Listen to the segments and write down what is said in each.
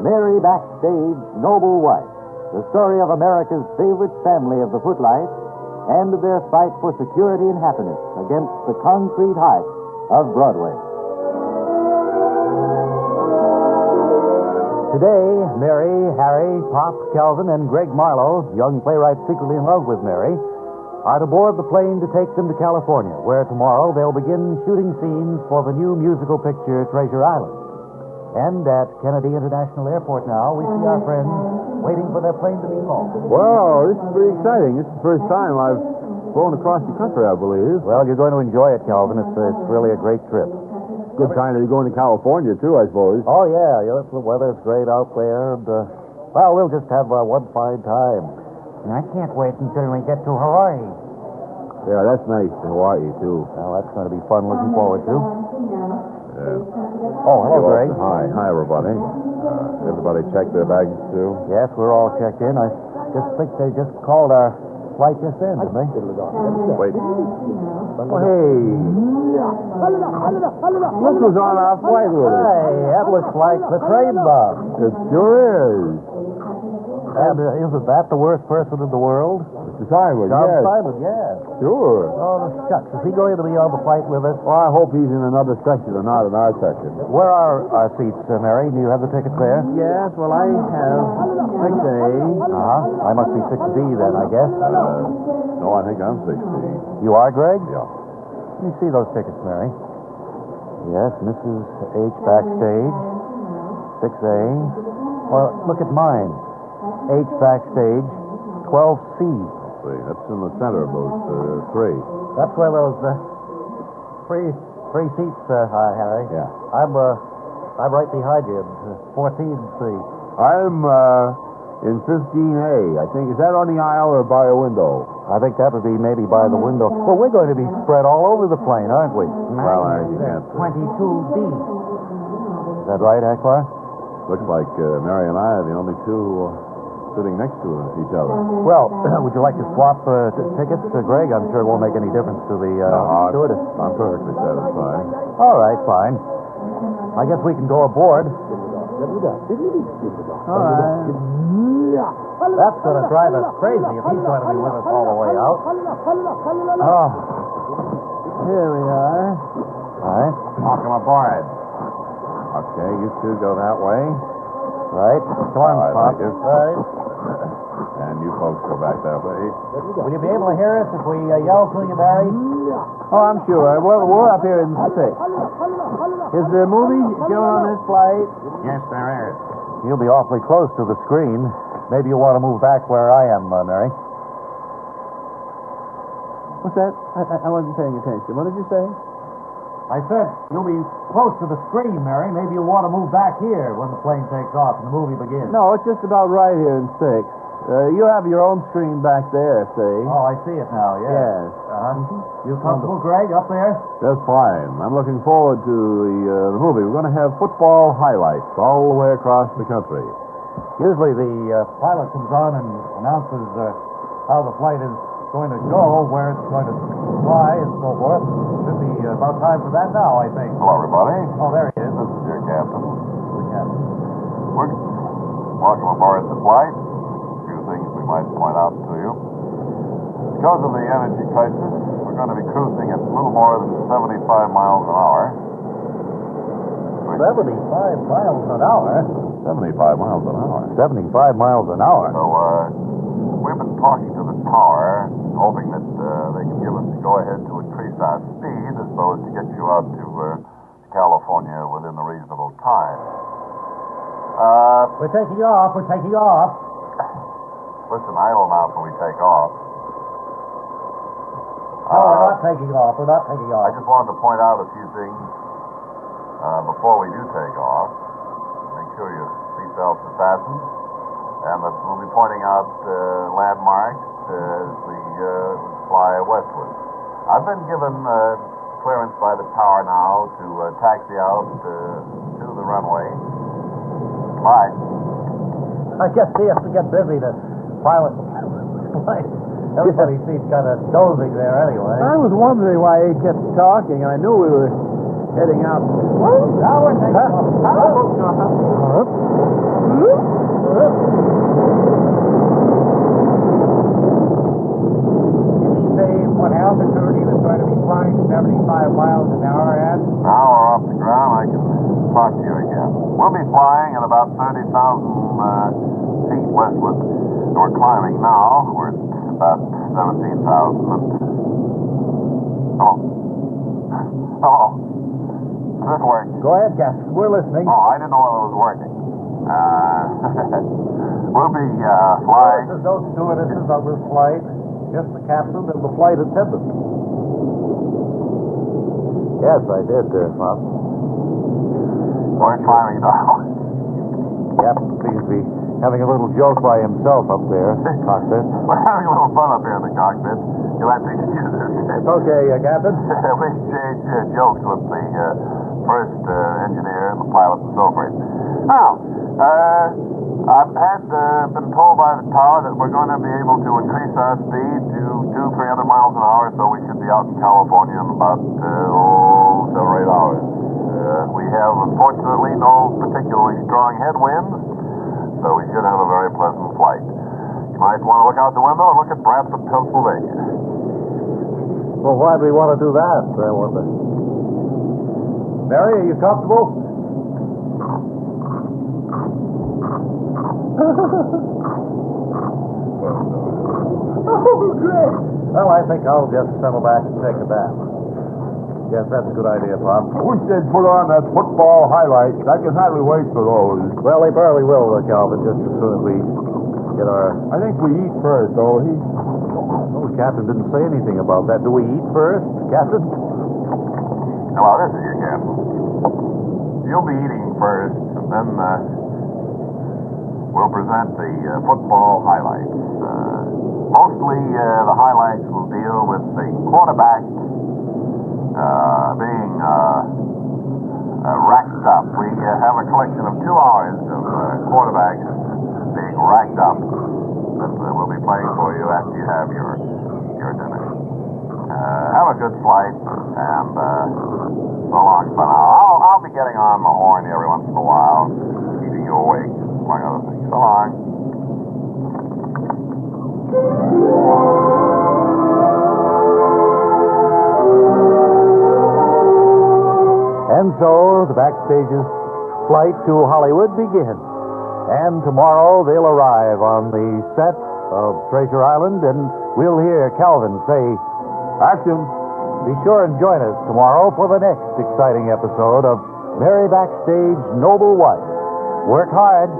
Mary Backstage, Noble Wife, the story of America's favorite family of the footlights and their fight for security and happiness against the concrete heart of Broadway. Today, Mary, Harry, Pop, Calvin, and Greg Marlowe, young playwrights secretly in love with Mary, are to board the plane to take them to California, where tomorrow they'll begin shooting scenes for the new musical picture Treasure Island. And at Kennedy International Airport now, we see our friends waiting for their plane to be launched. Well, this is pretty exciting. This is the first time I've flown across the country, I believe. Well, you're going to enjoy it, Calvin. It's really a great trip. Good time to be going to California, too, I suppose. Oh, yeah. The weather's great out there. And, well, we'll just have one fine time. I can't wait until we get to Hawaii. Yeah, that's nice. Hawaii, too. Well, that's going to be fun. Looking forward to. Yeah. Oh, hello, Greg. Hi, everybody. Everybody checked their baggage, too? Yes, we're all checked in. I just think they just called our flight just in, didn't they? Wait. Oh, hey. Look who's on our flight with us. Hey, that looks like the train bomb. It sure is. And isn't that the worst person in the world? Mr. Simon, John yes. Simon, yes. Sure. Oh, shucks. Is he going to be on the flight with us? Well, I hope he's in another section and not in our section. Where are our seats, Mary? Do you have the tickets there? Yes, well, I have 6A. I must be 6B then, I guess. No, I think I'm 6B. You are, Greg? Yeah. Let me see those tickets, Mary. Yes, Mrs. H. Backstage, 6A. Well, look at mine. H. Backstage, 12C. See, that's in the center of those three. That's where those free seats are, Harry. Yeah. I'm right behind you, 14C. I'm in 15A. I think. Is that on the aisle or by a window? I think that would be maybe by the window. Well, we're going to be spread all over the plane, aren't we? Well, you can't. 22D. Is that right, Akbar? Looks like Mary and I are the only two sitting next to each other. Well, would you like to swap tickets, Greg? I'm sure it won't make any difference to the stewardess. I'm perfectly satisfied. All right, fine. I guess we can go aboard. All right. That's going to drive us crazy if he's going to be with us all the way out. Oh, here we are. All right. Welcome aboard. Okay, you two go that way. Right. Come on, All right, Pop. thank you. Right. And you folks go back that way. Will you be able to hear us if we yell to you, Barry? Oh, I'm sure. Well, we're up here in 6. Is there a movie shown on this flight? Yes, there is. You'll be awfully close to the screen. Maybe you'll want to move back where I am, Mary. What's that? I wasn't paying attention. What did you say? I said you'll be close to the screen, Mary. Maybe you'll want to move back here when the plane takes off and the movie begins. No, it's just about right here in 6. You have your own screen back there, see? Oh, I see it now, yes. Yes. You comfortable, Greg, up there? That's fine. I'm looking forward to the movie. We're going to have football highlights all the way across the country. Usually the pilot comes on and announces how the flight is going to go, where it's going to fly, and so forth. Should be about time for that now, I think. Hello, everybody. Oh, there he is. This is your captain. The captain. Welcome aboard the flight. A few things we might point out to you. Because of the energy crisis, we're going to be cruising at a little more than 75 miles an hour. 75 miles an hour? 75 miles an hour. 75 miles an hour? So, we've been talking to the tower, hoping that they can give us the go-ahead to increase our speed as so as to get you out to California within a reasonable time. We're taking off. Listen, idle now till we take off. No, we're not taking off. I just wanted to point out a few things before we do take off. Make sure your seatbelts are fastened, and that we'll be pointing out landmarks as we fly westward. I've been given clearance by the tower now to taxi out to the runway. Bye. I guess he has to get busy to pilot the plane. Everybody seems kind of dozing there anyway. I was wondering why he kept talking, and I knew we were heading out. Now we're taking off. talk to you again. We'll be flying at about 30,000 feet westward. We're climbing now. We're at about 17,000. Hello. Does this work? Go ahead, Captain. We're listening. Oh, I didn't know whether it was working. We'll be flying. There's no stewardesses on this flight. Just the captain and the flight attendant. Yes, I did, Pop. We're climbing now. Captain seems to be having a little joke by himself up there, cockpit. We're having a little fun up here in the cockpit. You'll have to excuse us. It's okay, Captain. We exchange jokes with the first engineer and the pilot and so forth. Now, I've been told by the tower that we're going to be able to increase our speed to 200-300 miles an hour, so we should be out in California in about 7 or 8 hours. We have, unfortunately, no particularly strong headwinds, so we should have a very pleasant flight. You might want to look out the window and look at Bradford, Pennsylvania. Well, why do we want to do that, I wonder? Mary, are you comfortable? Oh, great. Well, I think I'll just settle back and take a bath. Yes, that's a good idea, Bob. I wish they'd put on that football highlights. I can hardly wait for those. Well, they probably will, Calvin, just as soon as we get our... I think we eat first, though. Oh, the captain didn't say anything about that. Do we eat first, Captain? Hello, this is your captain. You'll be eating first, and then we'll present the football highlights. Mostly the highlights will deal with the quarterback being racked up. We have a collection of 2 hours of quarterbacks being racked up that we'll be playing for you after you have your dinner. Have a good flight, and so long for now. I'll be getting on the horn every once in a while, keeping you awake, among other things. So long. And so the Backstage's flight to Hollywood begins. And tomorrow they'll arrive on the set of Treasure Island, and we'll hear Calvin say, Action. be sure and join us tomorrow for the next exciting episode of Mary Backstage Noble Wife. Work hard.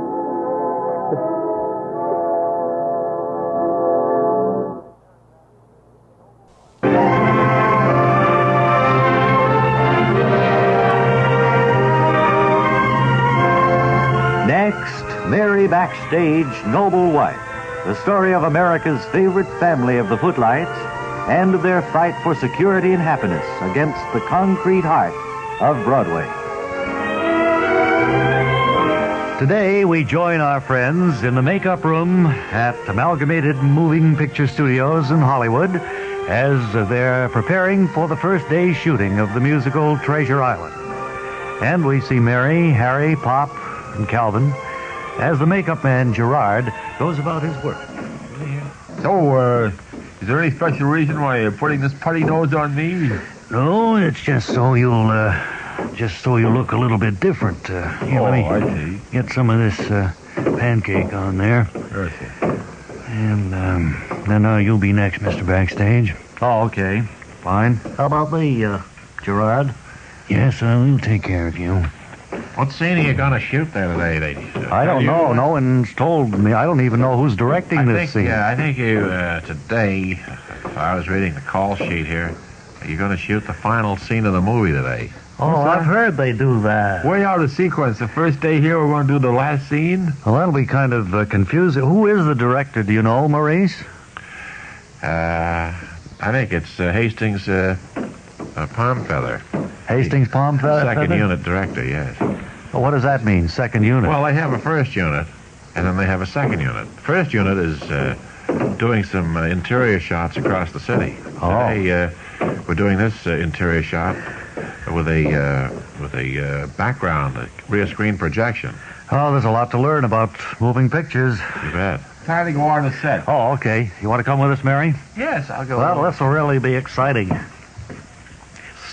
Next, Mary Backstage Noble Wife, the story of America's favorite family of the footlights and their fight for security and happiness against the concrete heart of Broadway. Today, we join our friends in the makeup room at Amalgamated Moving Picture Studios in Hollywood as they're preparing for the first day's shooting of the musical Treasure Island. And we see Mary, Harry, Pop, and Calvin as the makeup man, Gerard, goes about his work. So, is there any special reason why you're putting this putty nose on me? No, it's just so you'll look a little bit different. Here, let me I see. get some of this pancake on there. Sure. And then you'll be next, Mr. Backstage. Oh, okay. Fine. How about me, Gerard? Yes, I will take care of you. What scene are you going to shoot there today, ladies? I don't know. No one's told me. I don't even know who's directing this scene. I think you, today, I was reading the call sheet here, you're going to shoot the final scene of the movie today. Oh, I've heard they do that. Way out of sequence. The first day here, we're going to do the last scene. Well, that'll be kind of confusing. Who is the director? Do you know, Maurice? I think it's Hastings Palmfeather. Hastings Palmfeather? Second unit director, yes. Well, what does that mean, second unit? Well, they have a first unit, and then they have a second unit. First unit is doing some interior shots across the city. Oh. Today, we're doing this interior shot with a background, a rear screen projection. Oh, there's a lot to learn about moving pictures. You bet. Time to go on the set. Oh, okay. You want to come with us, Mary? Yes, I'll go. Well, this will really be exciting.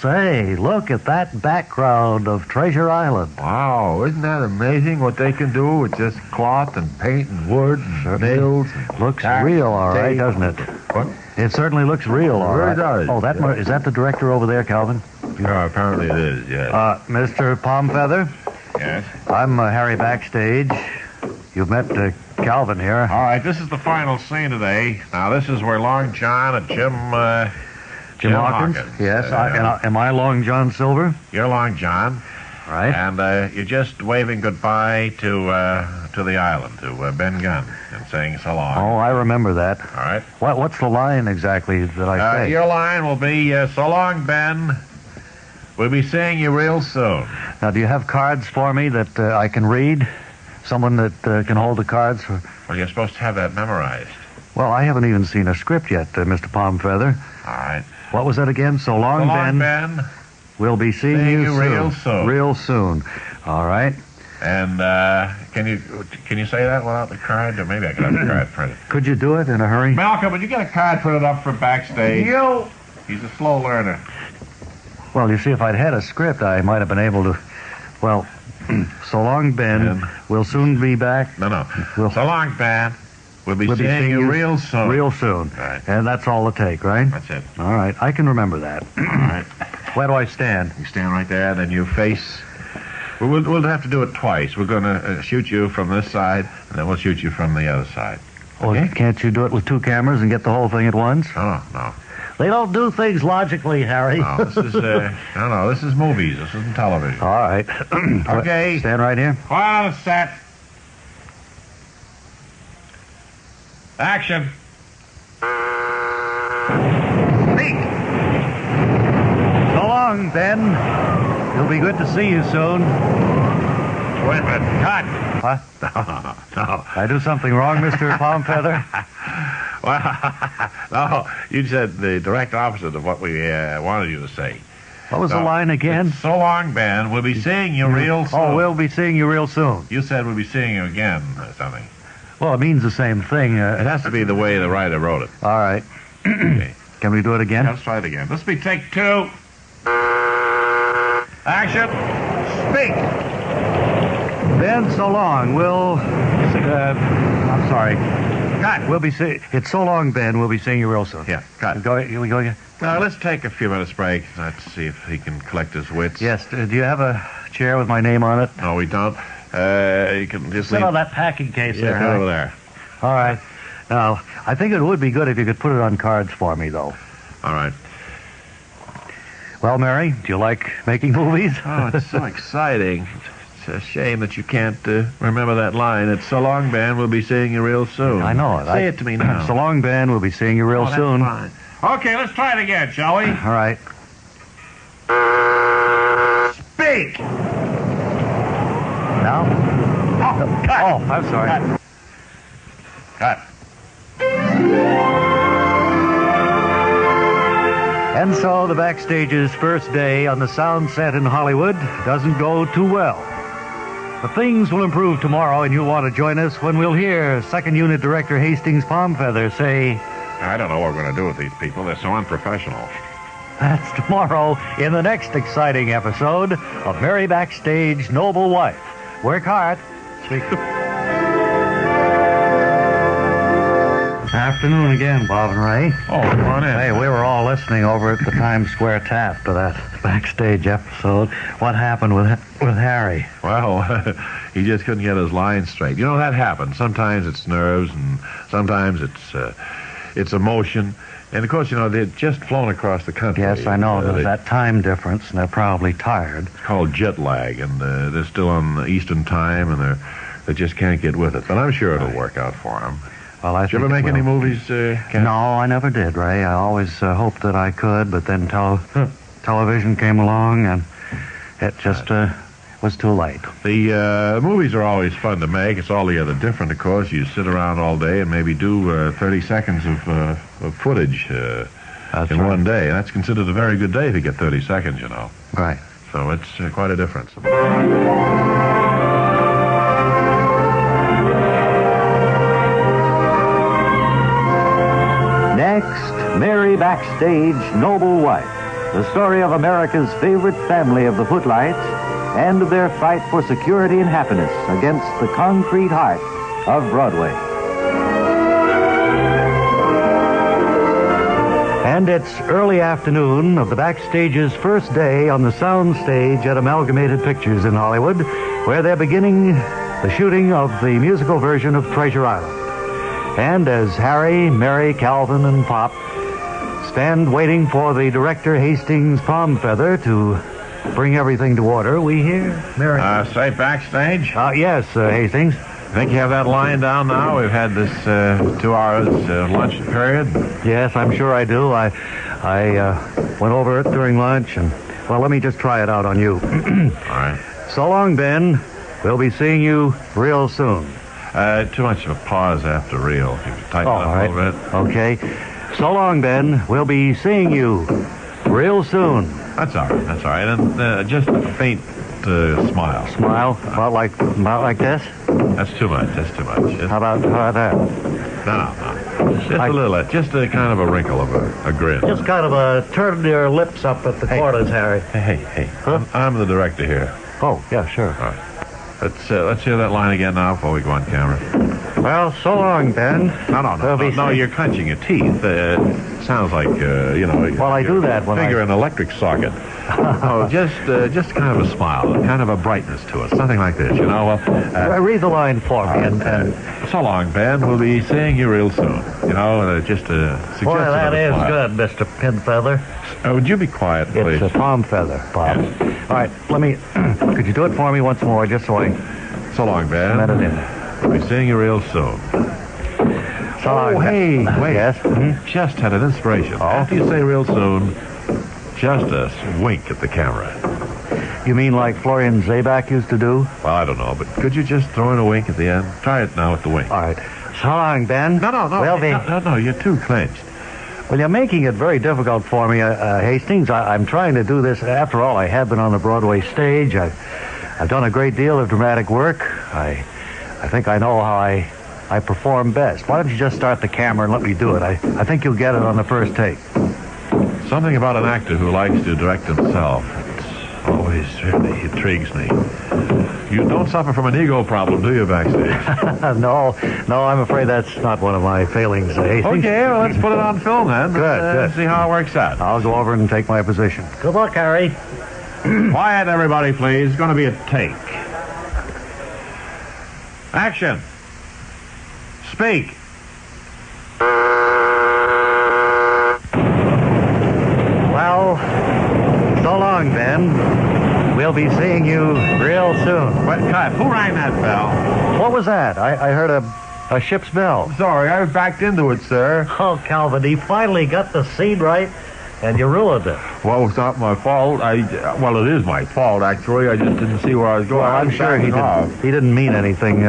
say, look at that background of Treasure Island. Wow, isn't that amazing what they can do with just cloth and paint and wood and nails? Looks real, all right, doesn't it? What? It certainly looks real, all right. It really does. Oh, is that the director over there, Calvin? Yeah, apparently it is, yes. Mr. Palmfeather? Yes? I'm Harry Backstage. You've met Calvin here. All right, this is the final scene today. Now, this is where Long John and Jim Hawkins. Yes. Am I Long John Silver? You're Long John. Right. And you're just waving goodbye to the island, to Ben Gunn, and saying so long. Oh, I remember that. All right. What's the line exactly that I say? Your line will be, so long, Ben. We'll be seeing you real soon. Now, do you have cards for me that I can read? Someone that can hold the cards for... Well, you're supposed to have that memorized. Well, I haven't even seen a script yet, Mr. Palmfeather. All right. What was that again? So long, Ben. We'll be seeing you soon. Real soon. Real soon. All right. And can you say that without the card? Or maybe I could have the card printed. Could you do it in a hurry? Malcolm, would you get a card printed up for Backstage? You! He's a slow learner. Well, you see, if I'd had a script, I might have been able to... Well, so long, Ben. We'll soon be back. No. So long, Ben. We'll be seeing you real soon. Real soon. Right. And that's all it'll take, right? That's it. All right. I can remember that. All right. Where do I stand? You stand right there, then you face... We'll have to do it twice. We're going to shoot you from this side, and then we'll shoot you from the other side. Okay? Well, can't you do it with two cameras and get the whole thing at once? No. They don't do things logically, Harry. No, this is... this is movies. This isn't television. All right. Okay. Stand right here. Quiet on the set. Action. Speak. So long, Ben. It'll be good to see you soon. Wait a minute. Cut. What? No. I do something wrong, Mr. Palmfeather? Well, no, you said the direct opposite of what we wanted you to say. What was the line again? So long, Ben. We'll be seeing you real soon. Oh, we'll be seeing you real soon. You said we'll be seeing you again or something. Well, it means the same thing. It has to be the way the writer wrote it. All right. Okay. Can we do it again? Let's try it again. This will be take two. Action. Speak. Ben, so long. I'm sorry. Cut. We'll be seeing... It's so long, Ben. We'll be seeing you real soon. Yeah, cut. Here we go again? Now, let's take a few minutes break. Let's see if he can collect his wits. Yes. Do you have a chair with my name on it? No, we don't. You can just Sit leave... on that packing case there. Yeah, over there. All right. Now, I think it would be good if you could put it on cards for me, though. All right. Well, Mary, do you like making movies? Oh, it's so exciting. It's a shame that you can't remember that line. It's so long, Ben. We'll be seeing you real soon. I know it. Say it to me now. So long, Ben. We'll be seeing you real soon. Fine. Okay, let's try it again, shall we? All right. Speak! Now? Oh, cut! Oh, I'm sorry. Cut. And so the Backstage's first day on the sound set in Hollywood doesn't go too well. But things will improve tomorrow, and you'll want to join us when we'll hear Second Unit Director Hastings Palmfeather say... I don't know what we're going to do with these people. They're so unprofessional. That's tomorrow in the next exciting episode of Mary Backstage, Noble Wife. Work hard. Speak. Afternoon again, Bob and Ray. Oh, come on in. Hey, we were all listening over at the Times Square Tap to that Backstage episode. What happened with Harry? Well, he just couldn't get his lines straight. You know, that happens. Sometimes it's nerves, and sometimes it's emotion. And, of course, you know, they'd just flown across the country. Yes, I know. There's that time difference, and they're probably tired. It's called jet lag, and they're still on the Eastern time, and they just can't get with it. But I'm sure it'll work out for them. Well, Did you ever make any movies, Ken? No, I never did, Ray. I always hoped that I could, but then television came along, and it just was too late. The movies are always fun to make. It's altogether different, of course. You sit around all day and maybe do 30 seconds of footage in one day. And that's considered a very good day if you get 30 seconds, you know. Right. So it's quite a difference. Next, Mary Backstage, Noble Wife. the story of America's favorite family of the Footlights and of their fight for security and happiness against the concrete heart of Broadway. And it's early afternoon of the Backstage's first day on the sound stage at Amalgamated Pictures in Hollywood, where they're beginning the shooting of the musical version of Treasure Island. And as Harry, Mary, Calvin, and Pop stand waiting for the director Hastings Palm Feather to bring everything to order, we hear Mary. Say Backstage? Yes, Hastings. Think you have that line down now? We've had this 2 hours lunch period. Yes, I'm sure I do. I went over it during lunch, and, well, let me just try it out on you. All right. So long, Ben. We'll be seeing you real soon. Too much of a pause after real. You can tighten it up all right. a little bit. Okay. So long, Ben. We'll be seeing you real soon. That's all right. That's all right. And just a faint smile. Smile? About like this? That's too much. That's too much. How about that? No. Just a little. Just a kind of a wrinkle of a grin. Just kind of a turn your lips up at the corners, Harry. Hey. Huh? I'm the director here. Oh, yeah, sure. All right. Let's hear that line again now before we go on camera. Well, so long, Ben. No, you're clenching your teeth. Sounds like, Well, I do that when figure an electric socket. Oh, just kind of a smile, kind of a brightness to it, something like this, Well, read the line for me, and so long, Ben. We'll be seeing you real soon. Just a suggestion. Boy, that is smile. good, Mr. Pinfeather. Would you be quiet, please? it's a palm feather, Bob. Yes. All right, could you do it for me once more, just so I So long, Ben. let it in? We'll be seeing you real soon. So long. Hey, wait. Yes? Just had an inspiration. After you say real soon, just a wink at the camera. You mean like Florian Zabak used to do? Well, I don't know, but could you just throw in a wink at the end? Try it now with the wink. All right. So long, Ben. No. Well, No, you're too clenched. Well, you're making it very difficult for me, Hastings. I'm trying to do this. After all, I have been on the Broadway stage. I've done a great deal of dramatic work. I think I know how I perform best. Why don't you just start the camera and let me do it? I think you'll get it on the first take. Something about an actor who likes to direct himself. It's always really intrigues me. You don't suffer from an ego problem, do you, Backstage? No, I'm afraid that's not one of my failings, Hastings. Okay, well, let's put it on film then. Good. See how it works out. I'll go over and take my position. Good luck, Harry. Quiet, everybody, please. It's going to be a take. Action. Speak. Well, so long, Ben. We'll be seeing you real soon. What cut? Who rang that bell? What was that? I heard a ship's bell. Sorry, I backed into it, sir. Oh, Calvin, he finally got the scene right, and you ruined it. Well, it's not my fault. Well, it is my fault, actually. I just didn't see where I was going. Well, I'm sure he didn't mean anything,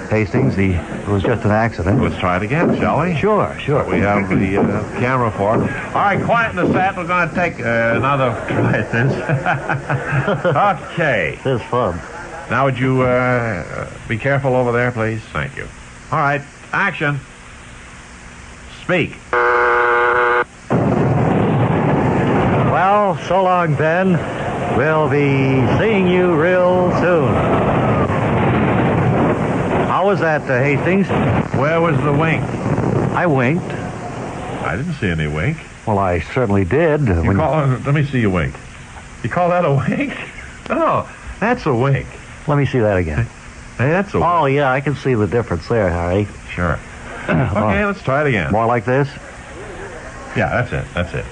Hastings. It was just an accident. Let's try it again, shall we? Sure. We have the camera for it. All right, quiet in the set. We're going to take another try at this. Okay. This is fun. Now, would you be careful over there, please? Thank you. All right, action. Speak. Well, so long, Ben. We'll be seeing you real soon. How was that, Hastings? Where was the wink? I winked. I didn't see any wink. Well, I certainly did. Let me see you wink. You call that a wink? No, that's a wink. Let me see that again. Hey, that's a wink. Oh, yeah, I can see the difference there, Harry. Sure. Okay, let's try it again. More like this? Yeah, that's it.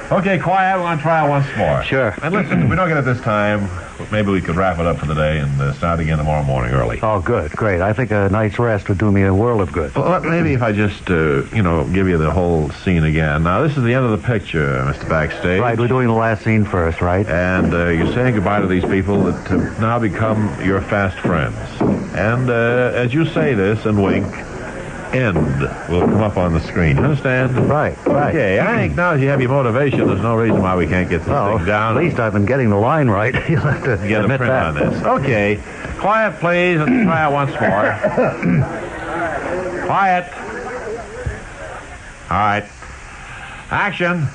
Okay, quiet. We're going to try it once more. Sure. And listen, if we don't get it this time, maybe we could wrap it up for the day and start again tomorrow morning early. Oh, good. Great. I think a night's rest would do me a world of good. Well, maybe if I just, give you the whole scene again. Now, this is the end of the picture, Mr. Backstage. Right, we're doing the last scene first, right? And you're saying goodbye to these people that have now become your fast friends. And as you say this and wink, end will come up on the screen. You understand? Right. Okay, I think now that you have your motivation, there's no reason why we can't get this thing down. At least I've been getting the line right. You'll have to Get a admit print that. on this. Okay, quiet, please. Let's try it once more. Quiet. All right. Action.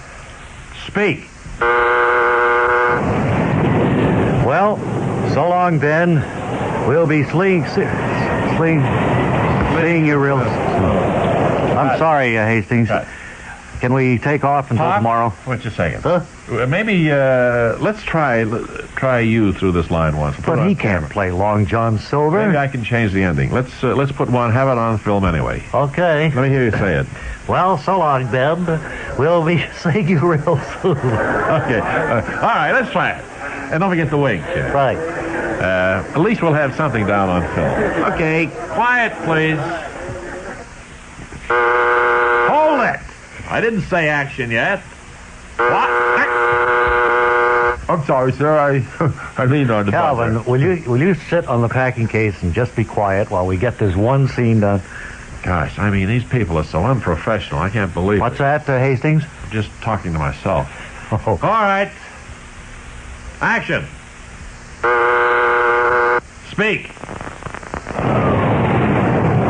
Speak. So long, Ben. We'll be seeing you real soon. I'm sorry, Hastings. Can we take off until tomorrow? Wait just a second. Huh? Maybe let's try you through this line once. But he can't play Long John Silver. Maybe I can change the ending. Let's put one. Have it on film anyway. Okay. Let me hear you say it. Well, so long, Ben. We'll be seeing you real soon. Okay. All right. Let's try it. And don't forget the wink. Right. At least we'll have something down on film. Okay. Quiet, please. Hold it. I didn't say action yet. What? I'm sorry, sir. I leaned on the Calvin, butler. will you sit on the packing case and just be quiet while we get this one scene done? Gosh, I mean, these people are so unprofessional. I can't believe What's it. that, Hastings? I'm just talking to myself. Oh. All right. Action. Speak.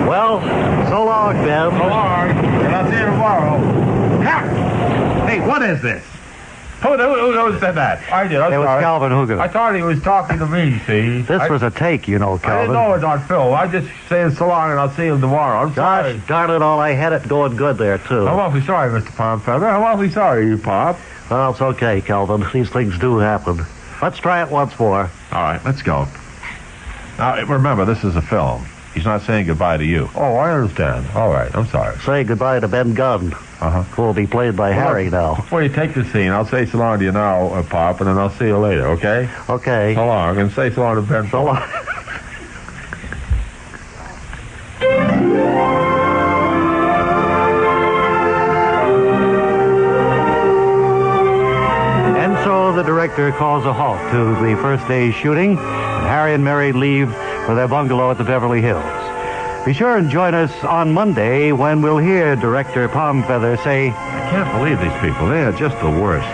Well, so long, Ben. So long. And I'll see you tomorrow. Hey, what is this? Who said that? I did. It was Calvin Hoogan. I thought he was talking to me, see? This was a take, you know, I Calvin. didn't know it was on film. I just saying so long and I'll see you tomorrow. I'm sorry. Gosh, darn it all, I had it going good there, too. I'm awfully sorry, Mr. Palmfeather. I'm awfully sorry, you Pop. Well, it's okay, Calvin. These things do happen. Let's try it once more. All right, let's go. Now, remember, this is a film. He's not saying goodbye to you. Oh, I understand. All right, I'm sorry. Say goodbye to Ben Gunn, who will be played by Harry now. Before you take the scene, I'll say so long to you now, Pop, and then I'll see you later, okay? Okay. So long, and say so long to Ben. So long. And so the director calls a halt to the first day's shooting, and Harry and Mary leave for their bungalow at the Beverly Hills. Be sure and join us on Monday when we'll hear director Palmfeather say, I can't believe these people. They are just the worst.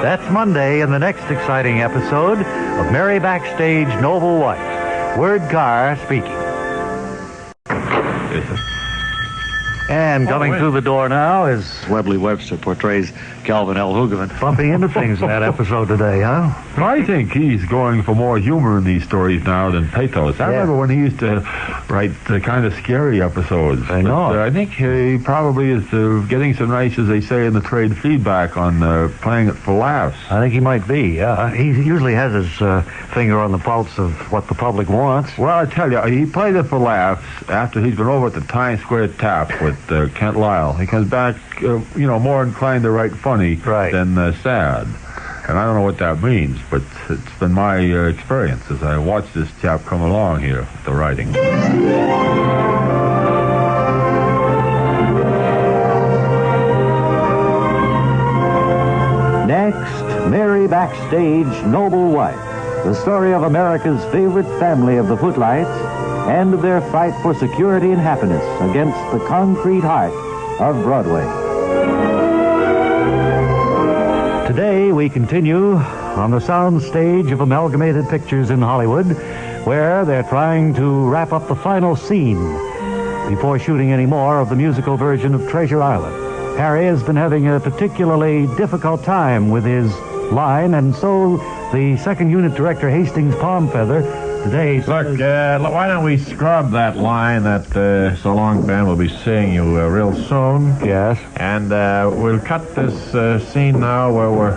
That's Monday in the next exciting episode of Mary Backstage Noble Wife. Word Carr speaking. And coming through the door now is Webley Webster portrays Calvin L. Hoogerman. Bumping into things in that episode today, huh? I think he's going for more humor in these stories now than pathos. I remember when he used to write the kind of scary episodes. I know. But, I think he probably is getting some nice, as they say in the trade, feedback on playing it for laughs. I think he might be, yeah. He usually has his finger on the pulse of what the public wants. Well, I tell you, he played it for laughs after he's been over at the Times Square Tap with Kent Lyle. He comes back, more inclined to write funny than sad. And I don't know what that means, but it's been my experience as I watch this chap come along here with the writing. Next, Mary Backstage Noble Wife, the story of America's favorite family of the Footlights and of their fight for security and happiness against the concrete heart of Broadway. Today we continue on the sound stage of Amalgamated Pictures in Hollywood, where they're trying to wrap up the final scene before shooting any more of the musical version of Treasure Island. Harry has been having a particularly difficult time with his line, and so the second unit director, Hastings Palmfeather, today... Look, why don't we scrub that line that So Long Ben will be seeing you real soon. Yes. And we'll cut this scene now where we're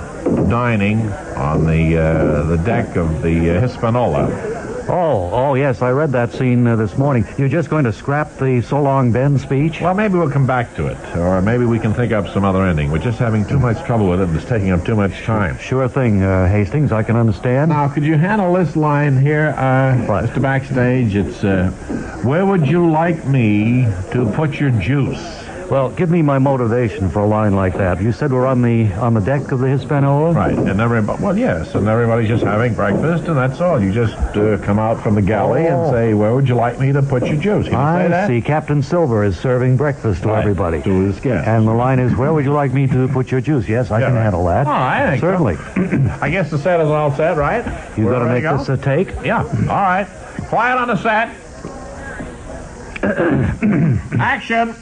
dining on the deck of the Hispaniola. Oh, yes, I read that scene this morning. You're just going to scrap the So Long Ben speech? Well, maybe we'll come back to it. Or maybe we can think up some other ending. We're just having too much trouble with it and it's taking up too much time. Sure thing, Hastings. I can understand. Now, could you handle this line here, Mr. Backstage? It's, where would you like me to put your juice? Well, give me my motivation for a line like that. You said we're on the deck of the Hispaniola? Right, and everybody, well, yes, and everybody's just having breakfast, and that's all. You just come out from the galley and say, where would you like me to put your juice? Can you say that? I see. Captain Silver is serving breakfast to everybody. To his guests. And the line is, where would you like me to put your juice? Yes, I can handle that. All right. Certainly. I guess the set is all set, right? You've got to make this a take? Yeah. All right. Quiet on the set. Action.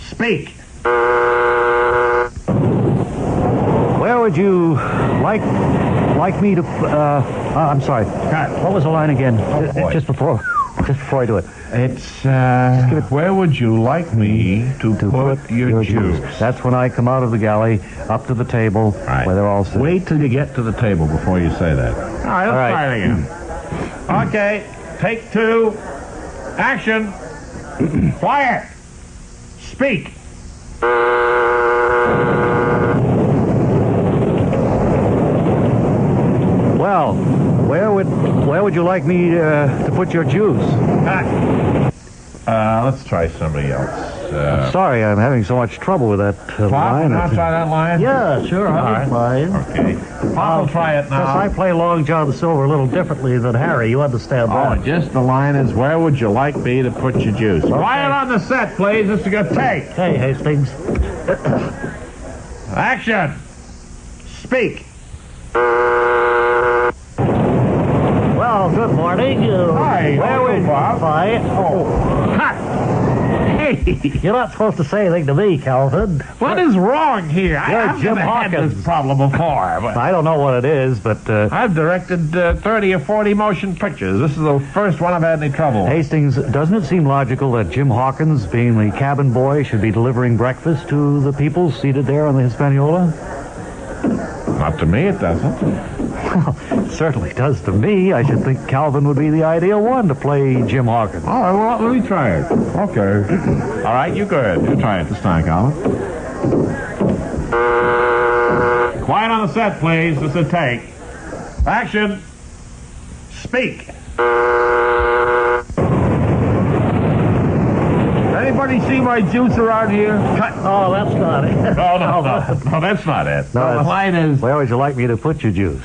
Speak. Where would you like like me to... I'm sorry. What was the line again? Just before I do it. It's, where would you like me to put your juice? That's when I come out of the galley, up to the table, where they're all sitting. Wait till you get to the table before you say that. All right, let's try it again. Okay, take 2. Action. Quiet. Speak. Well, where would you like me to put your juice? Let's try somebody else. Sorry, I'm having so much trouble with that line. I'll try that line? Yeah, sure, I don't mind. Okay. I'll try it now. Yes, I play Long John Silver a little differently than Harry. You understand that? Just the line is, where would you like me to put your juice? Quiet on the set, please. This is a good take. Hey, Hastings. Action. Speak. Well, good morning. Hi, Where would Bob. Fine. Cut. Hey. You're not supposed to say anything to me, Calvin. What is wrong here? I've Jim never had Hawkins. this problem before. But I don't know what it is, but... I've directed 30 or 40 motion pictures. This is the first one I've had any trouble with. Hastings, doesn't it seem logical that Jim Hawkins, being the cabin boy, should be delivering breakfast to the people seated there on the Hispaniola? Not to me, it doesn't. Well, it certainly does to me. I should think Calvin would be the ideal one to play Jim Hawkins. All right, well, let me try it. Okay. All right, you go ahead. You try it this time, Calvin. Quiet on the set, please. This is a take. Action. Speak. Anybody see my juice around here? Cut. Oh, that's not it. No, that's not it. No, the line is... Where would you like me to put your juice?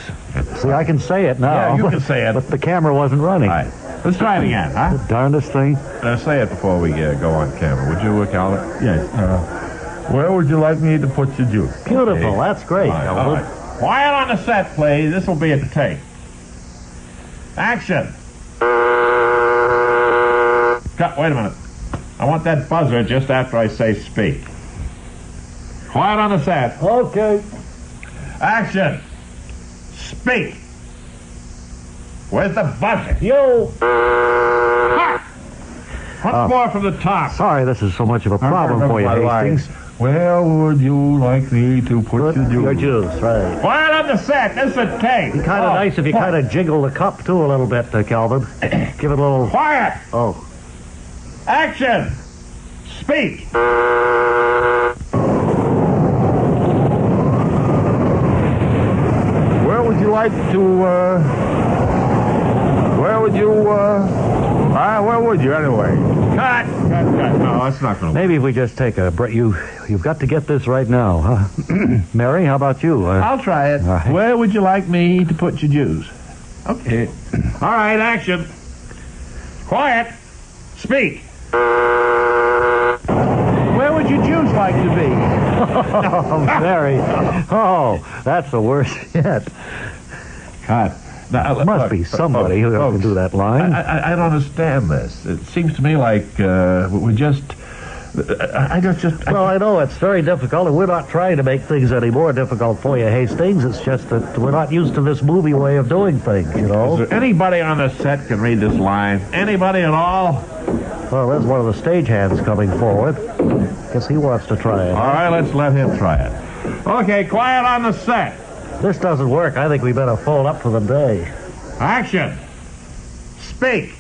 See, I can say it now. Yeah, you can say it. But the camera wasn't running. All right. Let's try it again, huh? Darndest thing. Say it before we go on camera. Would you, Calvin? Yes. Where would you like me to put your juice? Beautiful. Okay. That's great, All Calvin. right. Quiet on the set, please. This will be at the take. Action. Cut. Wait a minute. I want that buzzer just after I say speak. Quiet on the set. Okay. Action. Speak. Where's the buzzer? Yo. Once more from the top. Sorry, this is so much of a problem for you, Hastings. Where would you like me to put your juice? Your juice, right. Quiet on the set. This is a take. Be kind of nice if you kind of jiggle the cup, too, a little bit, Calvin. Give it a little... Quiet. Oh. Action. Speak. Where would you like to, where would you, where would you anyway? Cut. No, that's not going to Maybe if we just take a break. You've got to get this right now, huh? Mary, how about you? I'll try it. Right. Where would you like me to put your juice? Okay. All right, action. Quiet. Speak. Where would your juice like to be? Oh, Mary. Oh, that's the worst yet. Cut. Now, Must be somebody who can do that line. I don't understand this. It seems to me like we just... Well, I know it's very difficult, and we're not trying to make things any more difficult for you, Hastings. It's just that we're not used to this movie way of doing things, you know? Is there anybody on the set can read this line? Anybody at all? Well, there's one of the stagehands coming forward. Guess he wants to try it. All right, let's let him try it. Okay, quiet on the set. This doesn't work. I think we better fold up for the day. Action. Speak.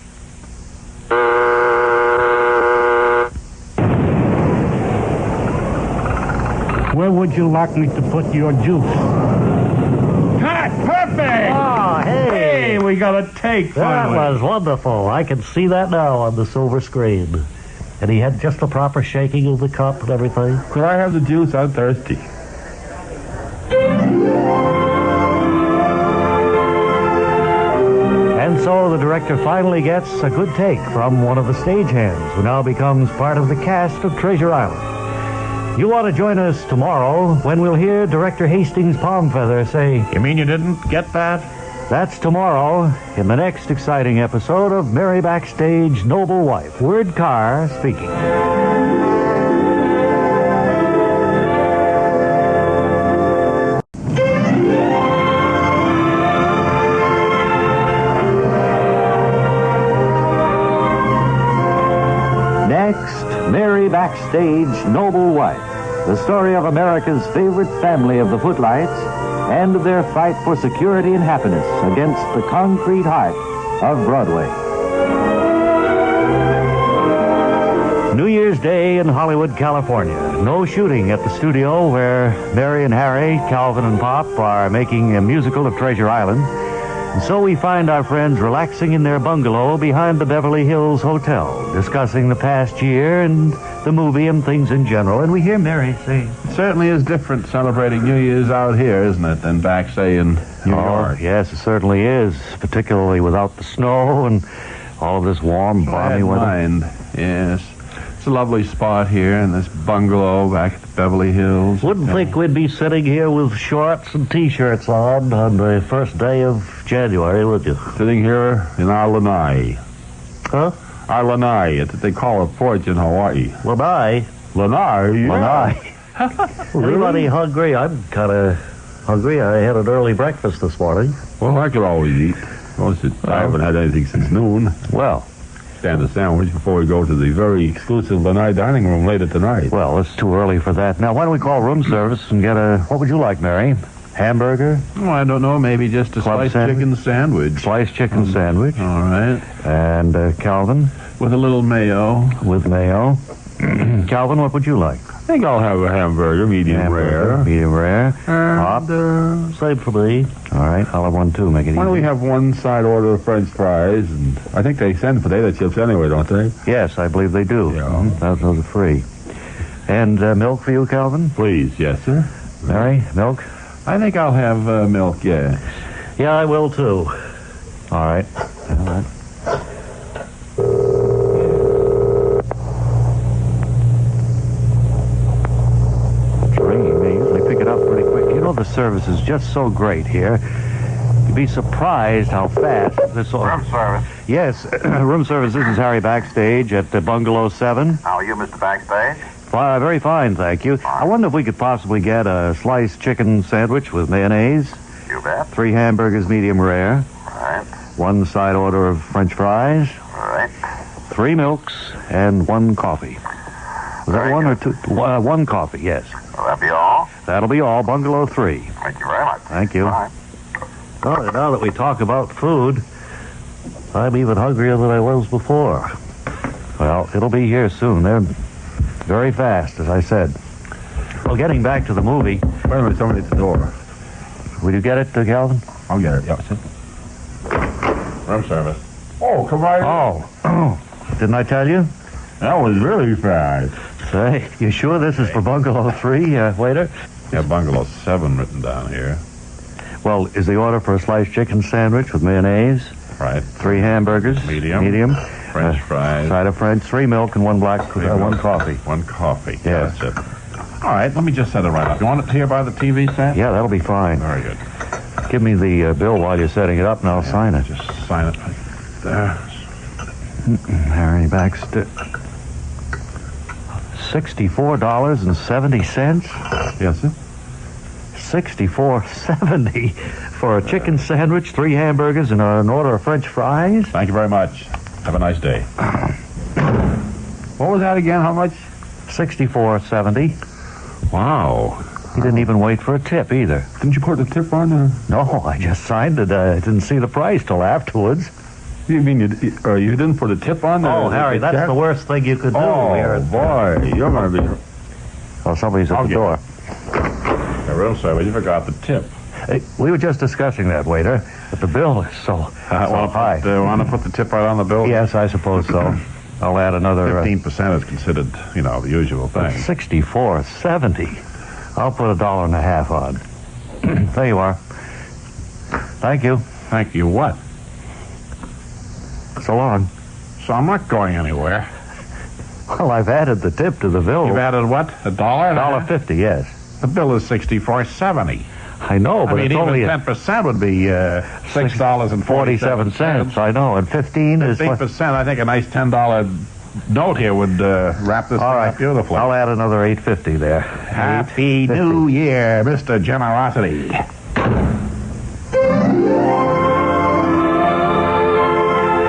Where would you like me to put your juice? Cut! Perfect! Oh, hey! Hey, we got a take That finally. was wonderful. I can see that now on the silver screen. And he had just the proper shaking of the cup and everything. Could I have the juice? I'm thirsty. And so the director finally gets a good take from one of the stagehands, who now becomes part of the cast of Treasure Island. You want to join us tomorrow when we'll hear Director Hastings Palmfeather say, You mean you didn't get that? that's tomorrow in the next exciting episode of Mary Backstage Noble Wife. Word Carr speaking. Backstage Noble Wife, the story of America's favorite family of the footlights and their fight for security and happiness against the concrete heart of Broadway. New Year's Day in Hollywood, California. No shooting at the studio where Mary and Harry, Calvin and Pop are making a musical of Treasure Island. And so we find our friends relaxing in their bungalow behind the Beverly Hills Hotel, discussing the past year and the movie and things in general. And we hear Mary say, It certainly is different celebrating New Year's out here, isn't it, than back, say, in New York? Yes, it certainly is, particularly without the snow and all of this warm, balmy weather. Mind. Yes. It's a lovely spot here in this bungalow back at the Beverly Hills. Wouldn't think we'd be sitting here with shorts and T-shirts on the first day of January, would you? Sitting here in our lanai. Huh? Our lanai. They call it porch in Hawaii. Lanai? Lanai, yeah. Lanai. Anybody hungry? I'm kind of hungry. I had an early breakfast this morning. Well, I could always eat. I haven't had anything since noon. Well, Stand a sandwich before we go to the very exclusive lanai dining room later tonight. Well, it's too early for that. Now, why don't we call room service and get what would you like, Mary? Hamburger? Oh, I don't know. Maybe just a sliced chicken sandwich. Sliced chicken sandwich. All right. And Calvin? With a little mayo. With mayo. Calvin, what would you like? I think I'll have a hamburger, medium rare. Medium rare. Pop. same for me. All right, I'll have one too. Make it easy. Why don't we have one side order of French fries? And I think they send potato chips anyway, don't they? Yes, I believe they do. Yeah. Those are free. And milk for you, Calvin? Please, yes, sir. Mary, milk? I think I'll have milk, yes. Yeah, I will too. All right. All right. They usually pick it up pretty quick. You know, the service is just so great here. You'd be surprised how fast this all... Room service. Yes, room service. This is Harry Backstage at Bungalow 7. How are you, Mr. Backstage? Very fine, thank you. I wonder if we could possibly get a sliced chicken sandwich with mayonnaise, You bet. 3 hamburgers medium rare, All right. 1 side order of French fries, All right. 3 milks, and 1 coffee. Was that Very one good. or two? 1 coffee, yes. Will that be all? That'll be all. Bungalow 3. Thank you very much. Thank you. Bye. Well, now that we talk about food, I'm even hungrier than I was before. Well, it'll be here soon. They're very fast, as I said. Well, getting back to the movie. Wait a minute, somebody at the door. Will you get it, Calvin? I'll get it, yes, sir. Room service. Oh, come right in. Oh, didn't I tell you? That was really fast. Say, you sure this is for Bungalow 3, waiter? Yeah, Bungalow 7 written down here. Well, is the order for a sliced chicken sandwich with mayonnaise, Right. 3 hamburgers, Medium. French fries. side of French, 3 milk, and 1 1 coffee. 1 coffee. Yes. That's it. All right, let me just set it right up. You want it here by the TV set? Yeah, that'll be fine. Very good. Give me the bill while you're setting it up, and I'll sign it. Just sign it right there. Harry Baxter. $64.70? Yes, sir. $64.70 for a chicken sandwich, 3 hamburgers, and an order of French fries? Thank you very much. Have a nice day. What was that again? How much? $64.70. Wow. He didn't even wait for a tip either. Didn't you put the tip on there? No, I just signed it. I didn't see the price till afterwards. You mean you didn't put a tip on there? Oh, Harry, that's the worst thing you could do. Oh, boy. You're going to be... Oh, somebody's at the door. Yeah, real sorry, you forgot the tip. Hey, we were just discussing that, waiter, but the bill is so high. Want to put the tip right on the bill? Yes, I suppose so. I'll add another... 15% is considered, the usual thing. $64.70. I'll put $1.50 on. There you are. Thank you. Thank you what? So long. So I'm not going anywhere. Well, I've added the tip to the bill. You've added what? $1? $1.50, yes. The bill is $64.70. I know, but it's only... even 10% would be $6.47. I know, and 15 is... 15%, I think a nice $10 note here would wrap this All right. up beautifully. I'll add another $8.50 there. Happy New Year, Mr. Generosity.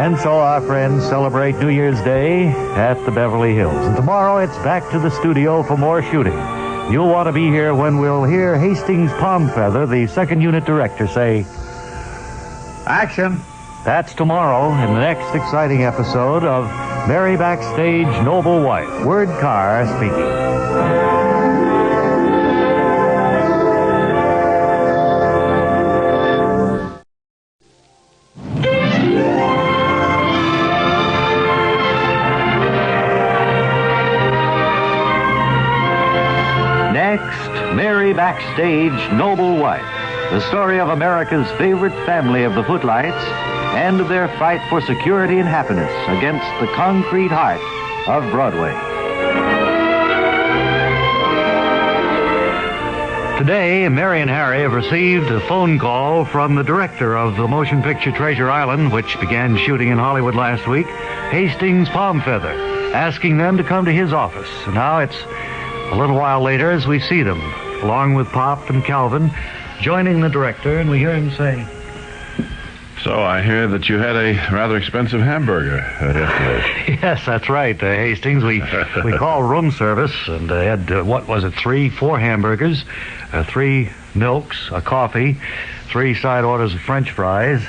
And so our friends celebrate New Year's Day at the Beverly Hills. And tomorrow it's back to the studio for more shooting. You'll want to be here when we'll hear Hastings Palmfeather, the second unit director, say, Action! That's tomorrow in the next exciting episode of Mary Backstage Noble Wife. Word Carr speaking. Mary Backstage Noble Wife, the story of America's favorite family of the footlights and their fight for security and happiness against the concrete heart of Broadway. Today, Mary and Harry have received a phone call from the director of the motion picture Treasure Island, which began shooting in Hollywood last week, Hastings Palmfeather, asking them to come to his office. Now it's a little while later as we see them, along with Pop and Calvin, joining the director, and we hear him say, So I hear that you had a rather expensive hamburger yesterday. Yes, that's right, Hastings. We called room service and had, 4 hamburgers, 3 milks, a coffee, 3 side orders of French fries,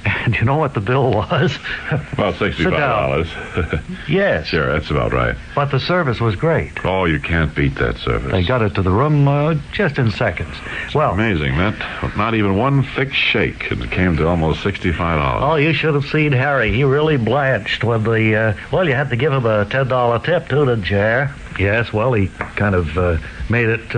and you know what the bill was? About $65. Yes. Sure, that's about right. But the service was great. Oh, you can't beat that service. They got it to the room just in seconds. Well, amazing, that not even one thick shake, and it came to almost $65. Oh, you should have seen Harry. He really blanched when the, you had to give him a $10 tip, too, didn't you, Harry? Yes, well, he kind of made it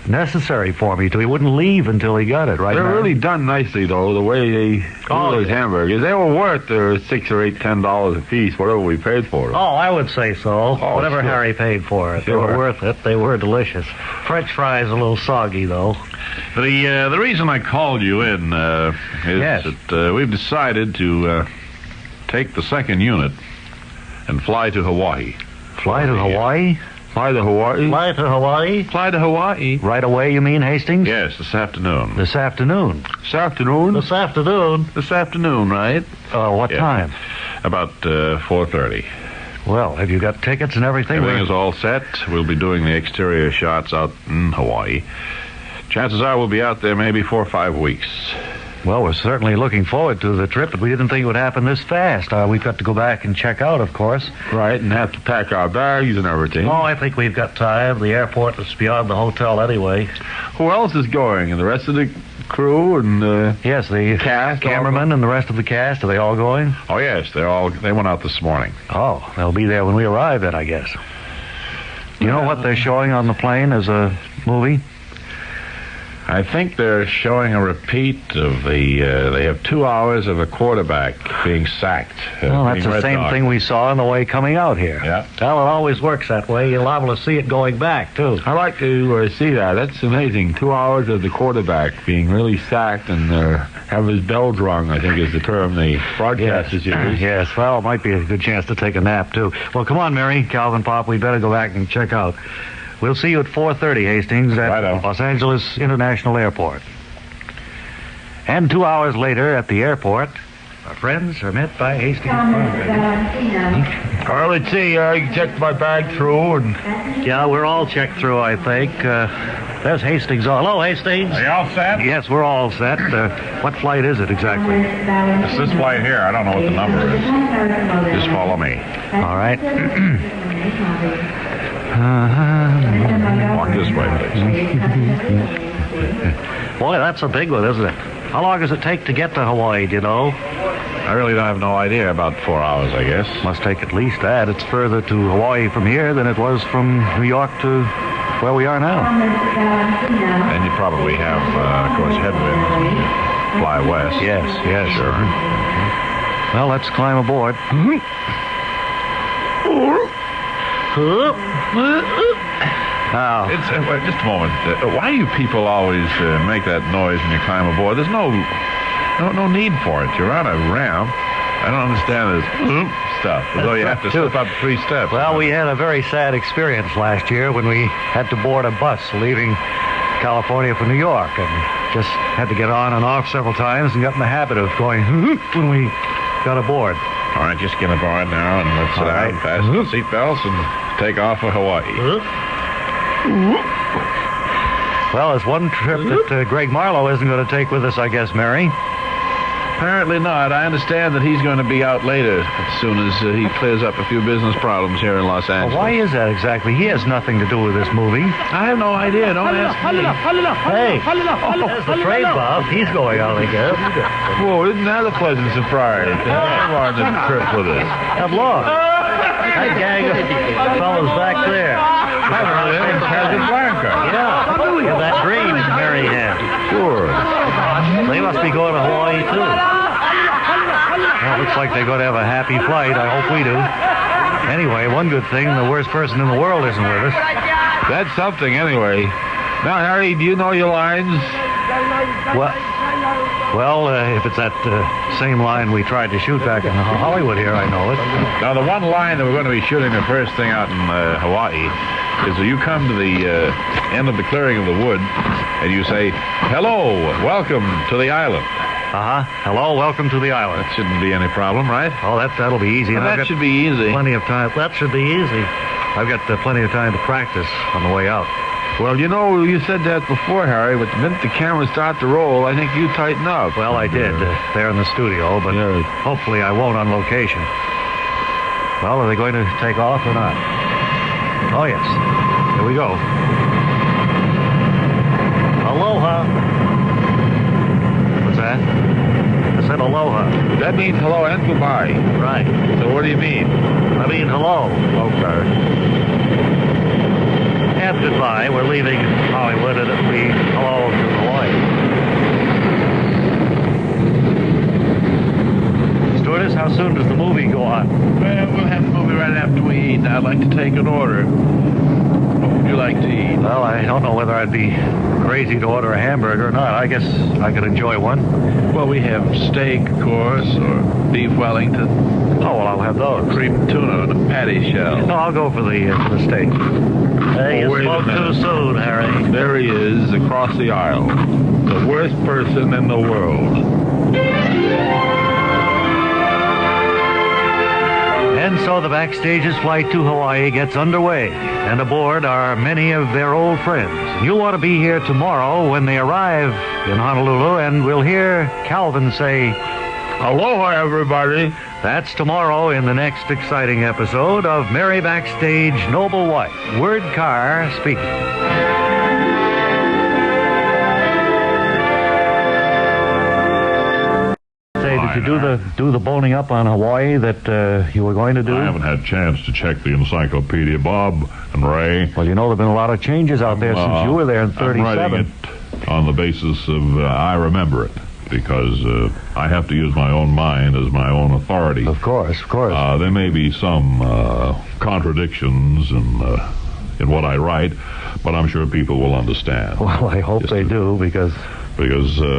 necessary for me to. He wouldn't leave until he got it, right? They're really done nicely, though, the way they do those hamburgers. They were worth $6 or $10 a piece, whatever we paid for them. Oh, I would say so. Whatever sure. Harry paid for it. They were worth it. They were delicious. French fries a little soggy, though. The reason I called you in is that we've decided to take the second unit and fly to Hawaii. Fly to Hawaii? Fly to Hawaii? Fly to Hawaii? Fly to Hawaii. Right away, you mean, Hastings? Yes, this afternoon. This afternoon? This afternoon? This afternoon. This afternoon, right? What time? About 4:30. Well, have you got tickets and everything? Everything is all set. We'll be doing the exterior shots out in Hawaii. Chances are we'll be out there maybe 4 or 5 weeks. Well, we're certainly looking forward to the trip, but we didn't think it would happen this fast. We've got to go back and check out, of course. Right, and have to pack our bags and everything. Oh, I think we've got time. The airport is beyond the hotel anyway. Who else is going? And the rest of the crew and yes, the cast, cameraman and the rest of the cast, are they all going? Oh, yes, they went out this morning. Oh, they'll be there when we arrive then, I guess. Do you know what they're showing on the plane as a movie? I think they're showing a repeat of they have 2 hours of a quarterback being sacked. That's the same thing we saw on the way coming out here. Yeah. Well, it always works that way. You're liable to see it going back, too. I like to see that. That's amazing. 2 hours of the quarterback being really sacked and have his bells rung, I think is the term the broadcasters use. Yes, well, it might be a good chance to take a nap, too. Well, come on, Mary, Calvin, Pop, we better go back and check out. We'll see you at 4:30, Hastings, at Los Angeles International Airport. And 2 hours later at the airport, our friends are met by Hastings. Well, let's see. You checked my bag through. And yeah, we're all checked through, I think. There's Hastings. Hello, Hastings. Are you all set? Yes, we're all set. What flight is it exactly? It's this flight here. I don't know what the number is. Just follow me. All right. Walk this way, please. Boy, that's a big one, isn't it? How long does it take to get to Hawaii, do you know? I really don't have no idea. About 4 hours, I guess. Must take at least that. It's further to Hawaii from here than it was from New York to where we are now. And you probably have, of course, headwinds when you fly west. Yes, Sure. Well, let's climb aboard. Now, just a moment. Why do you people always make that noise when you climb aboard? There's no need for it. You're on a ramp. I don't understand this stuff. Although you have to slip up 3 steps. Well, we had a very sad experience last year when we had to board a bus leaving California for New York, and just had to get on and off several times and got in the habit of going when we got aboard. All right, just get aboard now, and let's sit down and fasten the seatbelts and take off for Hawaii. Well, it's one trip that Greg Marlowe isn't going to take with us, I guess, Mary. Apparently not. I understand that he's going to be out later as soon as he clears up a few business problems here in Los Angeles. Well, why is that exactly? He has nothing to do with this movie. I have no idea. Don't ask me. Hey, there's the train, Bob. He's going out, I guess. Whoa, isn't that a pleasant surprise? To have him on the trip with us. Now, look. That gang of fellows back there. Casablanca. Yeah. Look at that dream Mary had. Sure. They must be going to Hawaii, too. Well, looks like they're going to have a happy flight. I hope we do. Anyway, one good thing, the worst person in the world isn't with us. That's something, anyway. Now, Harry, do you know your lines? Well, if it's that same line we tried to shoot back in Hollywood here, I know it. Now, the one line that we're going to be shooting the first thing out in Hawaii is that you come to the end of the clearing of the wood and you say, "Hello, welcome to the island." Hello, welcome to the island. That shouldn't be any problem, right? Oh, that'll be easy. Well, that should be easy. Plenty of time. That should be easy. I've got plenty of time to practice on the way out. Well, you know, you said that before, Harry, but the minute the cameras start to roll, I think you tighten up. Well, I did there in the studio, but hopefully I won't on location. Well, are they going to take off or not? Oh, yes. Here we go. Aloha. What's that? I said aloha. That means hello and goodbye. Right. So what do you mean? I mean hello. Okay. And goodbye. We're leaving Hollywood and it'll be hello to Hawaii. Stewardess, how soon does the movie go on? Well, we'll have the movie right after we eat. I'd like to take an order. What would you like to eat? Well, I don't know whether I'd be crazy to order a hamburger or not. I guess I could enjoy one. Well, we have steak, of course, or beef Wellington. Oh, well, I'll have those. Cream tuna and a patty shell. No, I'll go for the steak. Hey, you spoke too soon, Harry. There he is, across the aisle. The worst person in the world. And so the Backstage's flight to Hawaii gets underway, and aboard are many of their old friends. You'll want to be here tomorrow when they arrive in Honolulu, and we'll hear Calvin say, "Aloha, everybody." That's tomorrow in the next exciting episode of Mary Backstage, Noble Wife. Word Carr speaking. Did you do the boning up on Hawaii that you were going to do? I haven't had a chance to check the encyclopedia, Bob and Ray. Well, you know, there have been a lot of changes out there since you were there in 37. I'm writing it on the basis of I remember it, because I have to use my own mind as my own authority. Of course. There may be some contradictions in what I write, but I'm sure people will understand. Well, I hope they do, because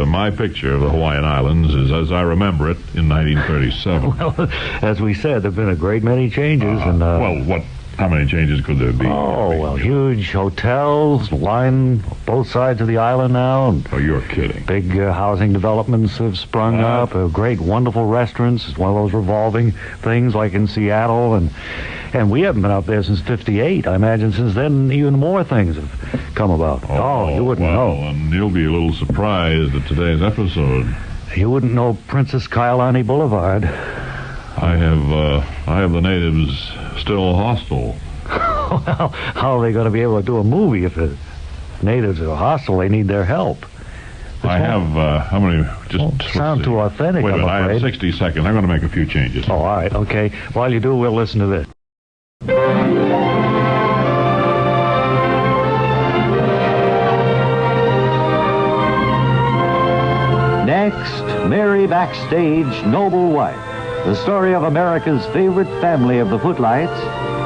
my picture of the Hawaiian Islands is as I remember it in 1937. Well, as we said, there have been a great many changes. How many changes could there be? Oh, well, huge hotels line both sides of the island now. Oh, you're kidding. Big housing developments have sprung up. Great, wonderful restaurants. It's one of those revolving things like in Seattle. And we haven't been out there since 58. I imagine since then even more things have come about. Oh, you wouldn't know. And you'll be a little surprised at today's episode. You wouldn't know Princess Kailani Boulevard. I have the natives still hostile. Well, how are they going to be able to do a movie if the natives are hostile? They need their help. I have, how many? Sound too authentic, Wait a minute, I'm I afraid. have 60 seconds. I'm going to make a few changes. Oh, all right, okay. While you do, we'll listen to this. Next, Mary Backstage, Noble Wife. The story of America's favorite family of the Footlights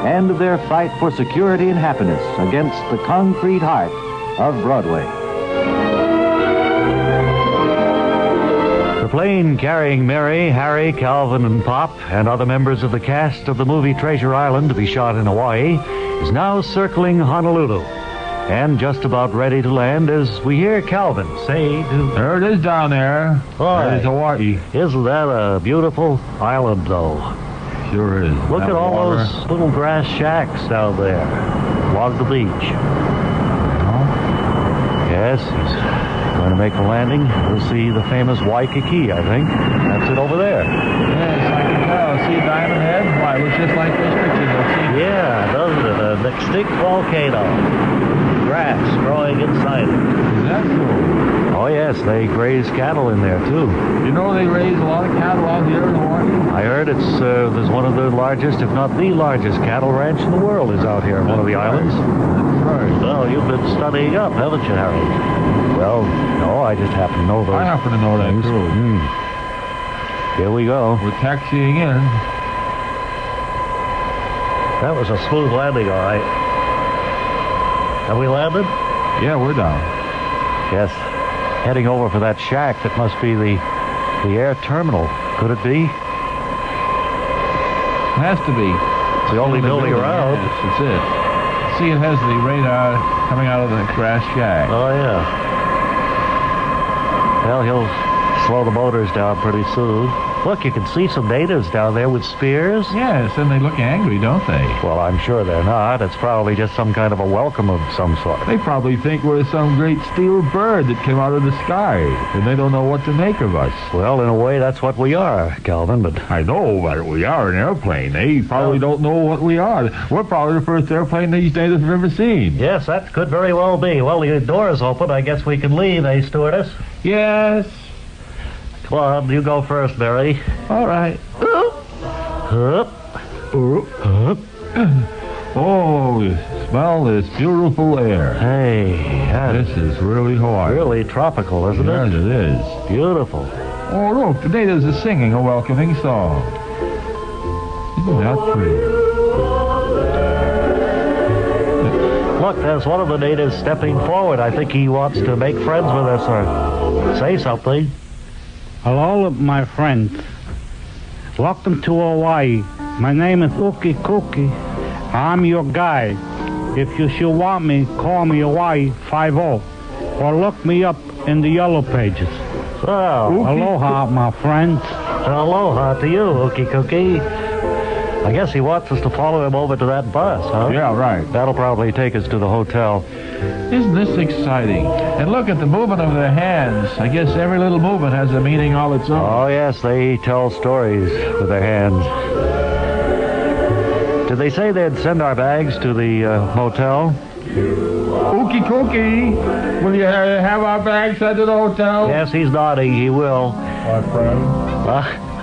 and their fight for security and happiness against the concrete heart of Broadway. The plane carrying Mary, Harry, Calvin, and Pop, and other members of the cast of the movie Treasure Island to be shot in Hawaii is now circling Honolulu. And just about ready to land as we hear Calvin say to... There it is down there. Boy, There's Hawaii. Isn't that a beautiful island, though? Sure is. Look That at all water. those little grass shacks down there along the beach. Yes, he's going to make a landing. We'll see the famous Waikiki, I think. That's it over there. Yes, I can tell. See Diamond Head? Why, it looks just like those pictures. Yeah, doesn't it? An extinct volcano. Grass growing inside it. Is that so? Oh, yes, they graze cattle in there, too. You know they raise a lot of cattle out here in Hawaii? I heard there's one of the largest, if not the largest, cattle ranch in the world is out here on one of the islands. That's right. Well, you've been studying up, haven't you, Harry? Well, no, I just happen to know those. I happen to know that, things. too. Here we go. We're taxiing in. That was a smooth landing, all right. Have we landed? Yeah, we're down. Yes. Heading over for that shack that must be the air terminal. Could it be? Has to be. It's the only building around. Yes, that's it. See, it has the radar coming out of the grass shack. Oh, yeah. Well, he'll slow the motors down pretty soon. Look, you can see some natives down there with spears. Yes, and they look angry, don't they? Well, I'm sure they're not. It's probably just some kind of a welcome of some sort. They probably think we're some great steel bird that came out of the sky, and they don't know what to make of us. Well, in a way, that's what we are, Calvin, but... I know, but we are an airplane. They probably don't know what we are. We're probably the first airplane these natives have ever seen. Yes, that could very well be. Well, the door's open. I guess we can leave, eh, stewardess? Yes. Come on, you go first, Mary. All right. Hup. Oh, smell this beautiful air. Hey, This is really Hawaii. really tropical, isn't Yes, it? it is. Beautiful. Oh, look, the natives are singing a welcoming song. Isn't that pretty? Look, there's one of the natives stepping forward. I think he wants to make friends with us or say something. Hello, my friends. Welcome to Hawaii. My name is Uki Kuki. I'm your guide. If you should want me, call me Hawaii 50 or look me up in the yellow pages. Well, aloha, my friends. Aloha to you, Ookie Cookie. I guess he wants us to follow him over to that bus, huh? Yeah, right. That'll probably take us to the hotel. Isn't this exciting? And look at the movement of their hands. I guess every little movement has a meaning all its own. Oh, yes, they tell stories with their hands. Did they say they'd send our bags to the motel? Ookie Cookie, will you have our bags sent to the hotel? Yes, he's nodding. He will. My friend.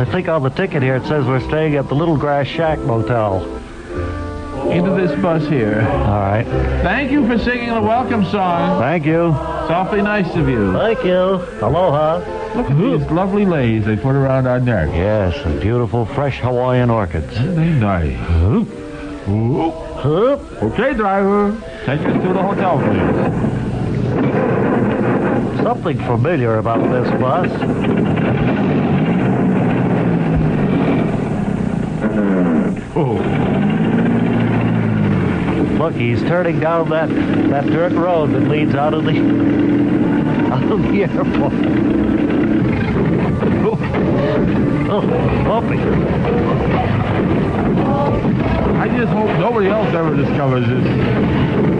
I think on the ticket here it says we're staying at the Little Grass Shack Motel. Into this bus here. All right. Thank you for singing the welcome song. Thank you. It's awfully nice of you. Thank you. Aloha. Look at these lovely leis they put around our neck. Yes, and beautiful fresh Hawaiian orchids. Isn't they nice? Ooh. Okay, driver. Take us to the hotel, please. Something familiar about this bus. Oh. Look, he's turning down that dirt road that leads out of the airport. Oh, bumpy. I just hope nobody else ever discovers this.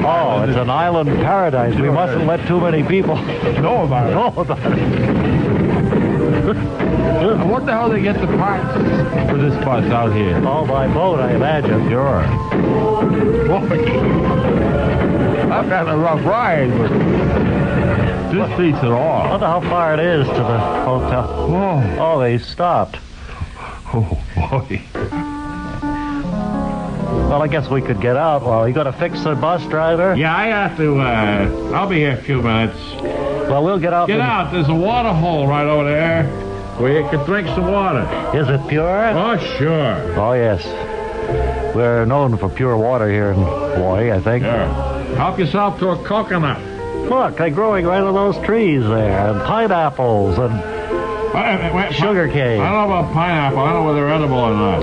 Oh, it's an island paradise. We mustn't let too many people know about it. I wonder how they get the parts for this bus out here. Oh, by boat, I imagine. Sure. I've had a rough ride, but this beats it I all. wonder how far it is to the hotel. Oh, they stopped. Oh, boy. Well, I guess we could get out. Well, you got to fix the bus, driver? Yeah, I have to, I'll be here a few minutes. Well, we'll get out. Get out. There's a water hole right over there where you can drink some water. Is it pure? Oh, sure. Oh, yes. We're known for pure water here in Hawaii, I think. Sure. Help yourself to a coconut. Look, they're growing right on those trees there, and pineapples and sugar cane. I don't know about pineapple. I don't know whether they're edible or not.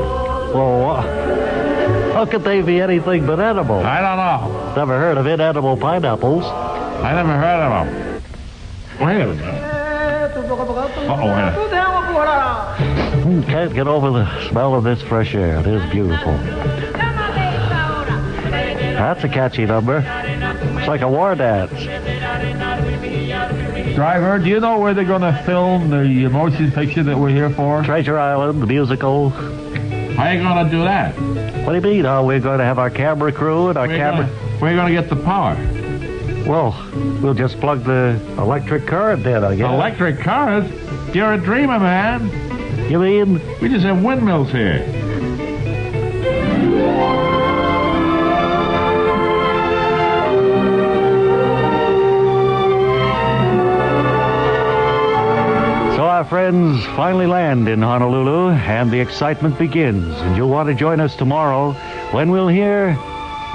Well, How could they be anything but edible? I don't know. Never heard of inedible pineapples. I never heard of them. Wait a minute. Uh-oh, wait a minute. Can't get over the smell of this fresh air. It is beautiful. That's a catchy number. It's like a war dance. Driver, do you know where they're going to film the motion picture that we're here for? Treasure Island, the musical. How are you going to do that? What do you mean? Oh, we're going to have our camera crew and our camera... Where are you going to get the power? Well, we'll just plug the electric current in, I guess. Electric current? You're a dreamer, man. You mean? We just have windmills here. Our friends finally land in Honolulu, and the excitement begins. And you'll want to join us tomorrow when we'll hear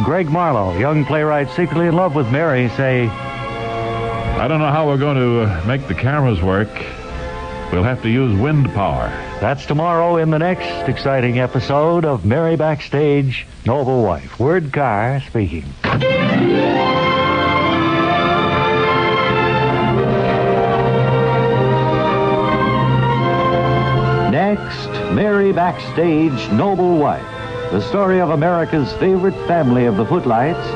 Greg Marlowe, young playwright secretly in love with Mary, say, I don't know how we're going to make the cameras work. We'll have to use wind power. That's tomorrow in the next exciting episode of Mary Backstage, Noble Wife. Word Carr speaking. Next, Mary Backstage, Noble Wife, the story of America's favorite family of the footlights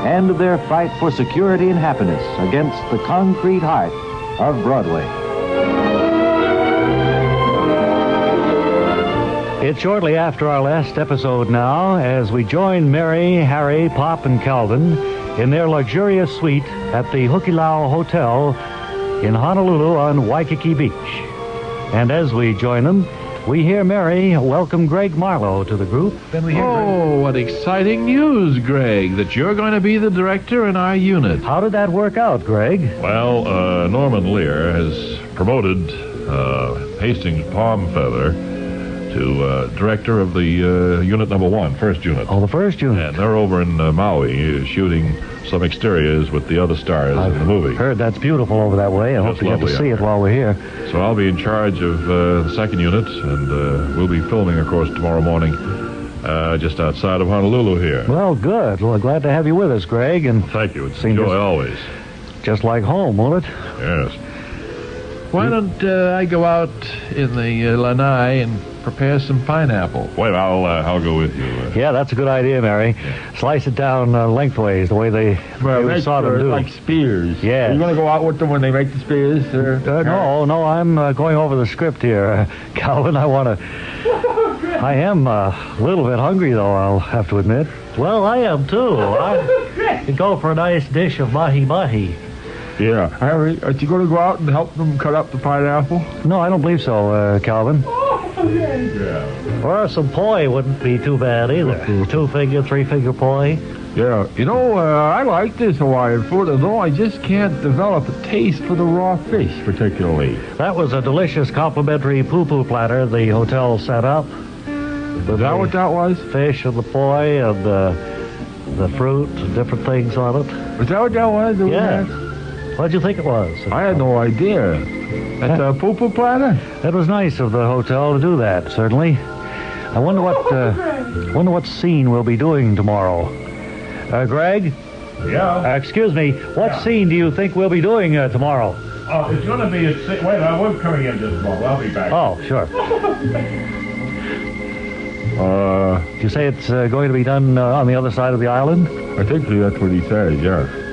and their fight for security and happiness against the concrete heart of Broadway. It's shortly after our last episode now as we join Mary, Harry, Pop, and Calvin in their luxurious suite at the Hukilau Hotel in Honolulu on Waikiki Beach. And as we join them, we hear Mary welcome Greg Marlowe to the group. Then we hear Greg. What exciting news, Greg, that you're going to be the director in our unit. How did that work out, Greg? Well, Norman Lear has promoted Hastings Palmfeather to director of the unit number 1, first unit. Oh, the first unit. And they're over in Maui shooting some exteriors with the other stars in the movie. Heard that's beautiful over that way. I hope to get to see it while we're here. So I'll be in charge of the second unit, and we'll be filming, of course, tomorrow morning just outside of Honolulu here. Well, good. Well, glad to have you with us, Greg. And thank you. It's a joy always. Just like home, won't it? Yes. Why don't I go out in the lanai and prepare some pineapple? Wait, I'll go with you. Yeah, that's a good idea, Mary. Yeah. Slice it down lengthways the way they saw them do. Like spears. Yeah. Are you going to go out with them when they make the spears? No, I'm going over the script here. Calvin, I am a little bit hungry, though, I'll have to admit. Well, I am, too. I could go for a nice dish of mahi-mahi. Yeah. Harry, are you going to go out and help them cut up the pineapple? No, I don't believe so, Calvin. Yeah. Or some poi wouldn't be too bad either. 2-finger, 3-finger poi. Yeah. You know, I like this Hawaiian food, although I just can't develop a taste for the raw fish, particularly. That was a delicious complimentary poo-poo platter the hotel set up. Is that what that was? Fish and the poi and the fruit and different things on it. Was that what that was? Yeah. What'd you think it was? I had no idea. That's a poo-poo platter? It was nice of the hotel to do that, certainly. I wonder what scene we'll be doing tomorrow. Greg? Yeah? Excuse me, what scene do you think we'll be doing tomorrow? Oh, it's going to be wait, we're coming in just a moment. I'll be back. Oh, sure. Did you say it's going to be done on the other side of the island? I think that's what he said, yeah.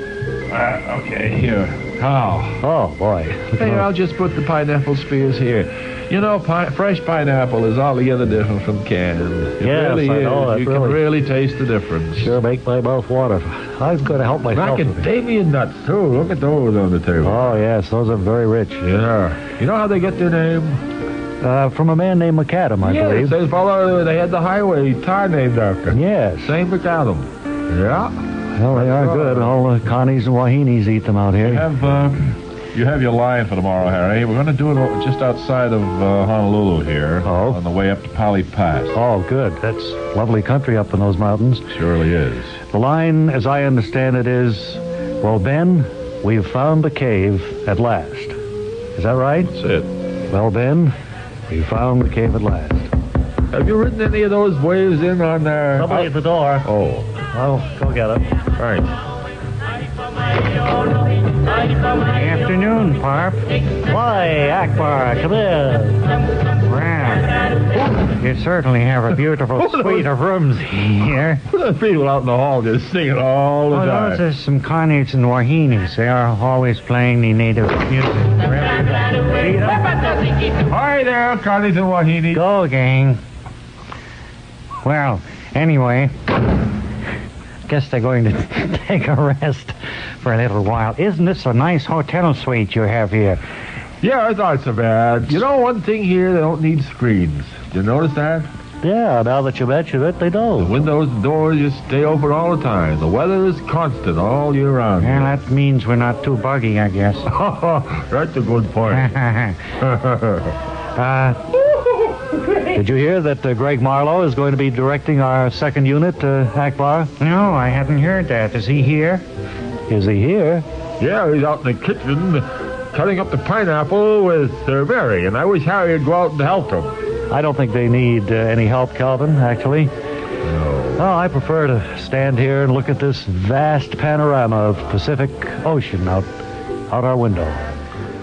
Okay, here. Oh, boy. Hey, I'll just put the pineapple spears here. You know, fresh pineapple is altogether different from canned. It really is. You can really taste the difference. Sure make my mouth water. I'm going to help myself. Macadamia nuts, too. Look at those on the table. Oh, yes, those are very rich. Yeah. You know how they get their name? From a man named McAdam, I believe. Yes, they had the highway tar named after. Yes. St. McAdam. Yeah. Well, they are good. All the Connies and Wahinis eat them out here. You have your line for tomorrow, Harry. We're going to do it just outside of Honolulu here. Oh. On the way up to Pali Pass. Oh, good. That's lovely country up in those mountains. Surely is. The line, as I understand it, is, well, Ben, we've found the cave at last. Is that right? That's it. Well, Ben, we found the cave at last. Have you ridden any of those waves in on there? Somebody at the door. Oh. Well, go get it. Right. Afternoon, Parp. Why, Akbar, come in. Well, you certainly have a beautiful suite of rooms here. Those people out in the hall just singing all the time. Those are some Connies and Wahinis. They are always playing the native music. Hi there, Connies and Wahini. Go, gang. Well, anyway, guess they're going to take a rest for a little while. Isn't this a nice hotel suite you have here? Yeah, it's not so bad. You know, one thing here, they don't need screens. Did you notice that? Yeah, now that you mention it, they The don't. windows and doors just stay open all the time. The weather is constant all year round. Well, that means we're not too buggy, I guess. That's a good point. Did you hear that Greg Marlowe is going to be directing our second unit, Akbar? No, I hadn't heard that. Is he here? Is he here? Yeah, he's out in the kitchen cutting up the pineapple with Mary, and I wish Harry would go out and help him. I don't think they need any help, Calvin, actually. No. Oh, I prefer to stand here and look at this vast panorama of Pacific Ocean out our window.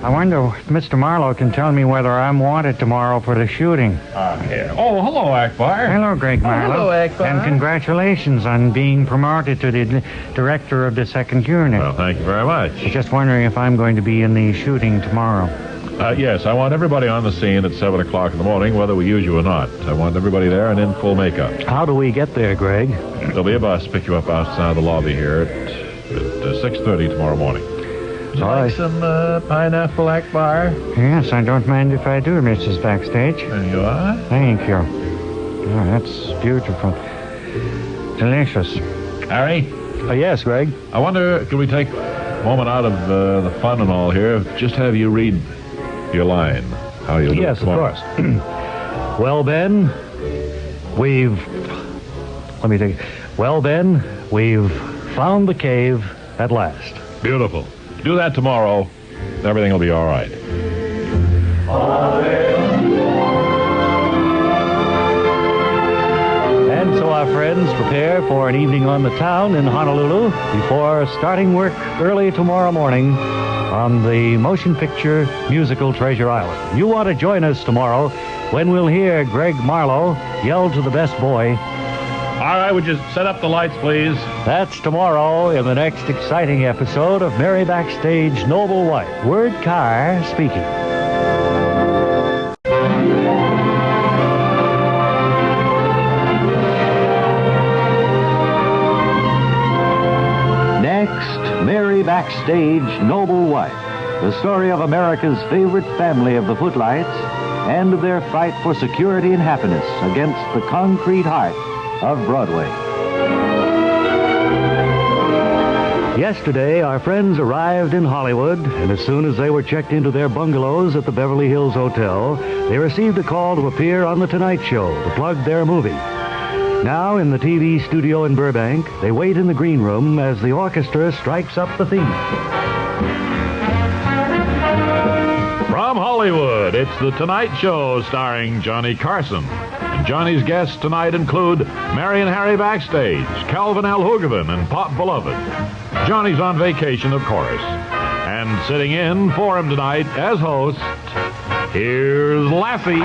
I wonder if Mr. Marlowe can tell me whether I'm wanted tomorrow for the shooting. Yeah. Oh, hello, Akbar. Hello, Greg Marlowe. hello, Akbar. And congratulations on being promoted to the director of the second unit. Well, thank you very much. I was just wondering if I'm going to be in the shooting tomorrow. Yes, I want everybody on the scene at 7 o'clock in the morning, whether we use you or not. I want everybody there and in full makeup. How do we get there, Greg? There'll be a bus pick you up outside the lobby here at 6:30 tomorrow morning. Would you like some pineapple, Akbar? Yes, I don't mind if I do, Mrs. Backstage. There you are. Thank you. Oh, that's beautiful. Delicious. Harry? Yes, Greg? I wonder, could we take a moment out of the fun and all here, just have you read your line? How you do Yes, it of tomorrow. course. Well, Ben, we've found the cave at last. Beautiful. Do that tomorrow. Everything will be all right. And so our friends prepare for an evening on the town in Honolulu before starting work early tomorrow morning on the motion picture musical Treasure Island. You want to join us tomorrow when we'll hear Greg Marlowe yell to the best boy. All right, would you set up the lights, please? That's tomorrow in the next exciting episode of Mary Backstage Noble Wife. Word Carr speaking. Next, Mary Backstage Noble Wife. The story of America's favorite family of the Footlights and their fight for security and happiness against the concrete heart of Broadway. Yesterday, our friends arrived in Hollywood, and as soon as they were checked into their bungalows at the Beverly Hills Hotel, they received a call to appear on The Tonight Show to plug their movie. Now, in the TV studio in Burbank, they wait in the green room as the orchestra strikes up the theme. From Hollywood, it's The Tonight Show starring Johnny Carson. And Johnny's guests tonight include Mary and Harry Backstage, Calvin L. Hoogerman, and Pop Beloved. Johnny's on vacation, of course. And sitting in for him tonight as host, here's Lassie.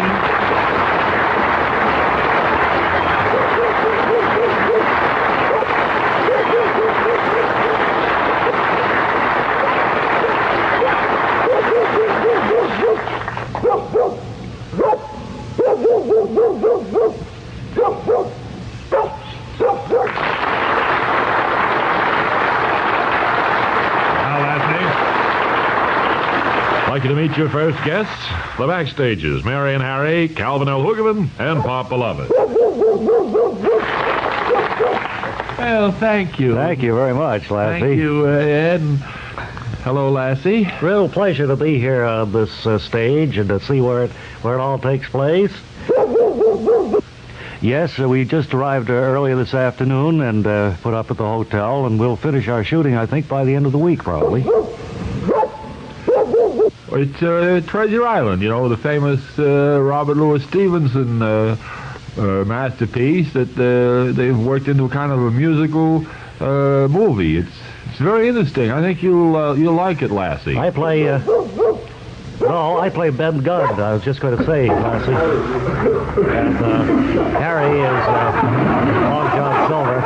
I'd like you to meet your first guests, the Backstagers, Mary and Harry, Calvin L. Hoogerman, and Pop Beloved. Well, thank you. Thank you very much, Lassie. Thank you, Ed. And hello, Lassie. Real pleasure to be here on this stage and to see where it all takes place. Yes, we just arrived earlier this afternoon and put up at the hotel, and we'll finish our shooting, I think, by the end of the week, probably. It's Treasure Island, you know, the famous Robert Louis Stevenson masterpiece that they've worked into kind of a musical movie. It's very interesting. I think you'll like it, Lassie. I play. No, I play Ben Gunn. I was just going to say, Lassie. And Harry is Long John Silver.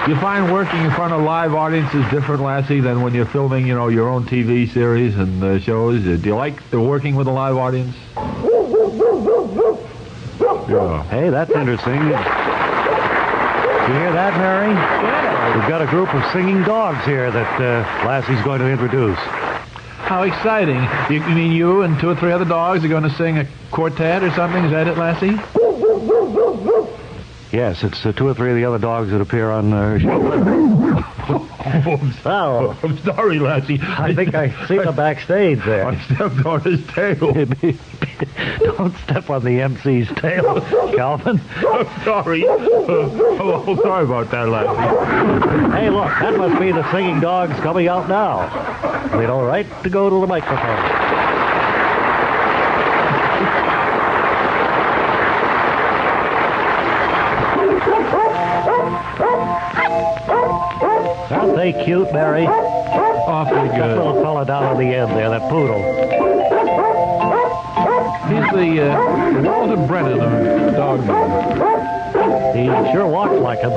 You find working in front of live audiences different, Lassie, than when you're filming, your own TV series and shows? Do you like working with a live audience? Yeah. Hey, that's interesting. You hear that, Mary? Yeah. We've got a group of singing dogs here that Lassie's going to introduce. How exciting. You mean you and 2 or 3 other dogs are going to sing a quartet or something? Is that it, Lassie? Yes, it's 2 or 3 of the other dogs that appear on show. Oh, I'm sorry, Lassie. I think I see the backstage there. I stepped on his tail. Don't step on the MC's tail, Calvin. I'm sorry. Oh, sorry about that, Lassie. Hey, look, that must be the singing dogs coming out now. They'd all right to go to the microphone. Aren't they cute, Mary? Awfully good. That little fella down on the end there, that poodle. He's the Walter Brennan of dog movies. He sure walks like him.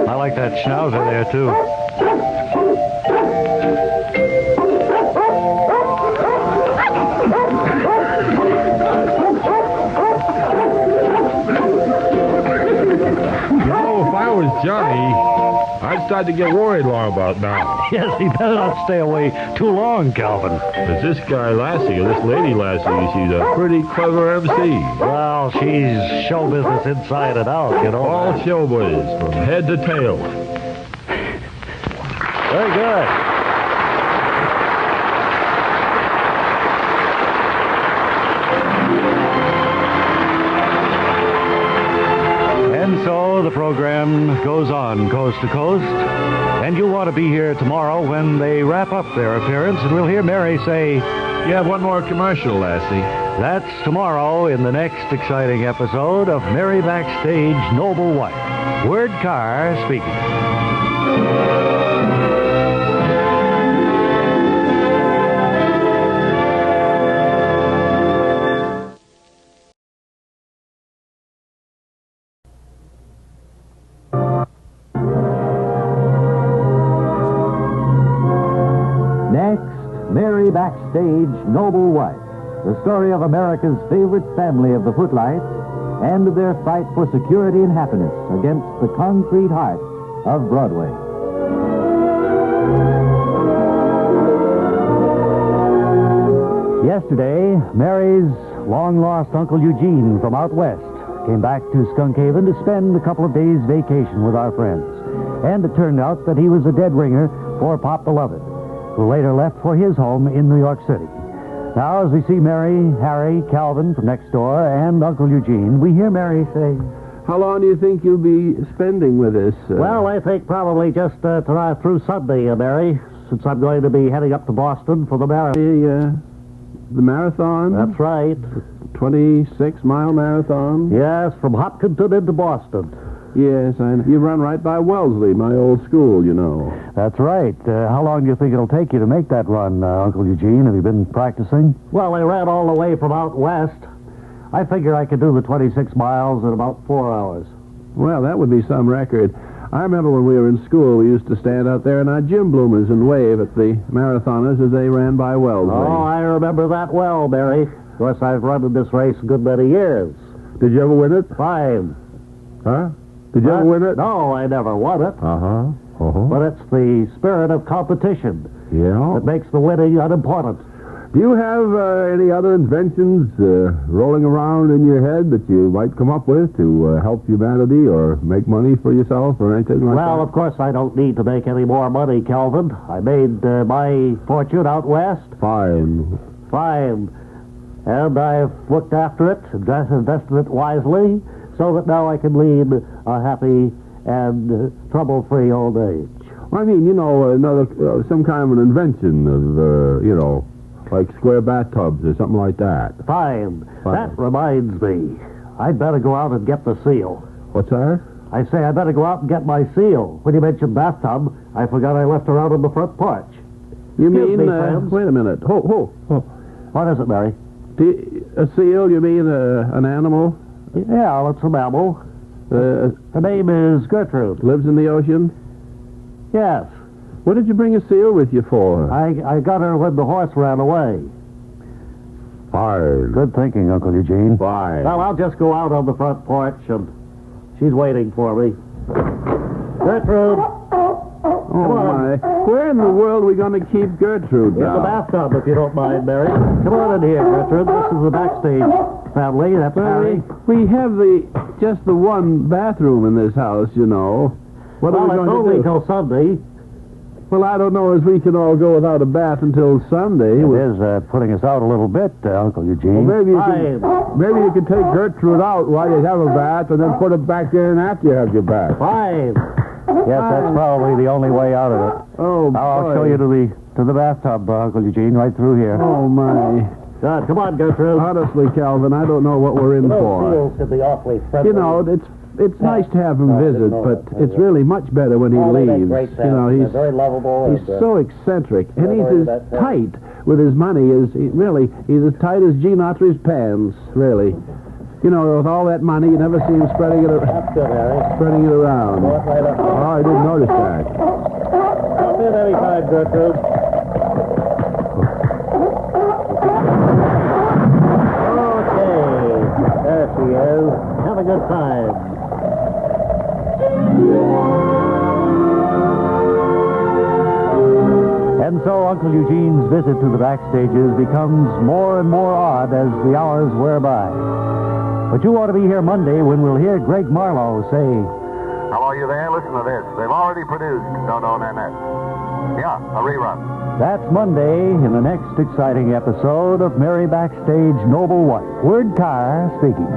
I like that schnauzer there, too. If I was Johnny, I'd start to get worried long about now. Yes, he better not stay away too long, Calvin. Because this guy Lassie, or this lady Lassie, she's a pretty clever MC. Well, she's show business inside and out, All showbiz, from head to tail. Very good. And so the program goes on coast to coast, and you'll want to be here tomorrow when they wrap up their appearance, and we'll hear Mary say, "You have one more commercial, Lassie." That's tomorrow in the next exciting episode of Mary Backstage Noble Wife. Word Carr speaking. Mary Backstage Noble Wife, the story of America's favorite family of the footlights and of their fight for security and happiness against the concrete heart of Broadway. Yesterday, Mary's long-lost Uncle Eugene from out west came back to Skunk Haven to spend a couple of days' vacation with our friends. And it turned out that he was a dead ringer for Pop Beloved, who later left for his home in New York City. Now, as we see Mary, Harry, Calvin from next door, and Uncle Eugene, we hear Mary say, "How long do you think you'll be spending with us?" Well, I think probably just tonight through Sunday, Mary, since I'm going to be heading up to Boston for the marathon. The marathon? That's right. 26-mile marathon? Yes, from Hopkinton into Boston. Yes, you run right by Wellesley, my old school, That's right. How long do you think it'll take you to make that run, Uncle Eugene? Have you been practicing? Well, I ran all the way from out west. I figure I could do the 26 miles in about 4 hours. Well, that would be some record. I remember when we were in school, we used to stand out there in our gym bloomers and wave at the marathoners as they ran by Wellesley. Oh, I remember that well, Barry. Of course, I've run in this race a good many years. Did you ever win it? 5. Huh? Did you ever win it? No, I never won it. Uh-huh. But it's the spirit of competition that makes the winning unimportant. Do you have any other inventions rolling around in your head that you might come up with to help humanity or make money for yourself or anything like that? Well, of course, I don't need to make any more money, Calvin. I made my fortune out west. Fine. And I've looked after it, invested it wisely, so that now I can lead a happy and trouble-free old age. I mean, some kind of an invention of, like square bathtubs or something like that. Fine. That reminds me. I'd better go out and get the seal. What's that? I say I better go out and get my seal. When you mentioned bathtub, I forgot I left her out on the front porch. You Excuse mean, me, friends. wait a minute. Oh. What is it, Mary? A seal, you mean an animal? Yeah, it's a mammal. Her name is Gertrude. Lives in the ocean? Yes. What did you bring a seal with you for? I got her when the horse ran away. Fine. Good thinking, Uncle Eugene. Fine. Well, I'll just go out on the front porch, and she's waiting for me. Gertrude! Oh, my. Where in the world are we going to keep Gertrude In now? the bathtub, if you don't mind, Mary. Come on in here, Gertrude. This is the Backstage family. That's Harry. We have just the one bathroom in this house, What are we Well, it's going to only do? till Sunday. Well, I don't know as we can all go without a bath until Sunday. It is putting us out a little bit, Uncle Eugene. Well, maybe you can take Gertrude out while you have a bath and then put her back in after you have your bath. Fine. Yes, that's probably the only way out of it. Oh, Now, I'll show you to the bathtub, Uncle Eugene, right through here. Oh, my. Good. Come on, Gertrude. Honestly, Calvin, I don't know what we're in for. Seals could be awfully friendly. It's nice to have him visit, but it's really much better when he leaves. He's very lovable. He's so eccentric, and he's as tight with his money as he's as tight as Gene Autry's pants, really. With all that money, you never see him spreading it around. That's good, Harry. Spreading it around. Go right up. Oh, I didn't notice that. Come in any time, Gertrude. Okay. There she is. Have a good time. And so Uncle Eugene's visit to the Backstages becomes more and more odd as the hours wear by. But you ought to be here Monday when we'll hear Greg Marlowe say, Hello, you there? Listen to this. They've already produced Don't Own Annette. Yeah, a rerun. That's Monday in the next exciting episode of Mary Backstage Noble Wife. Word Carr speaking.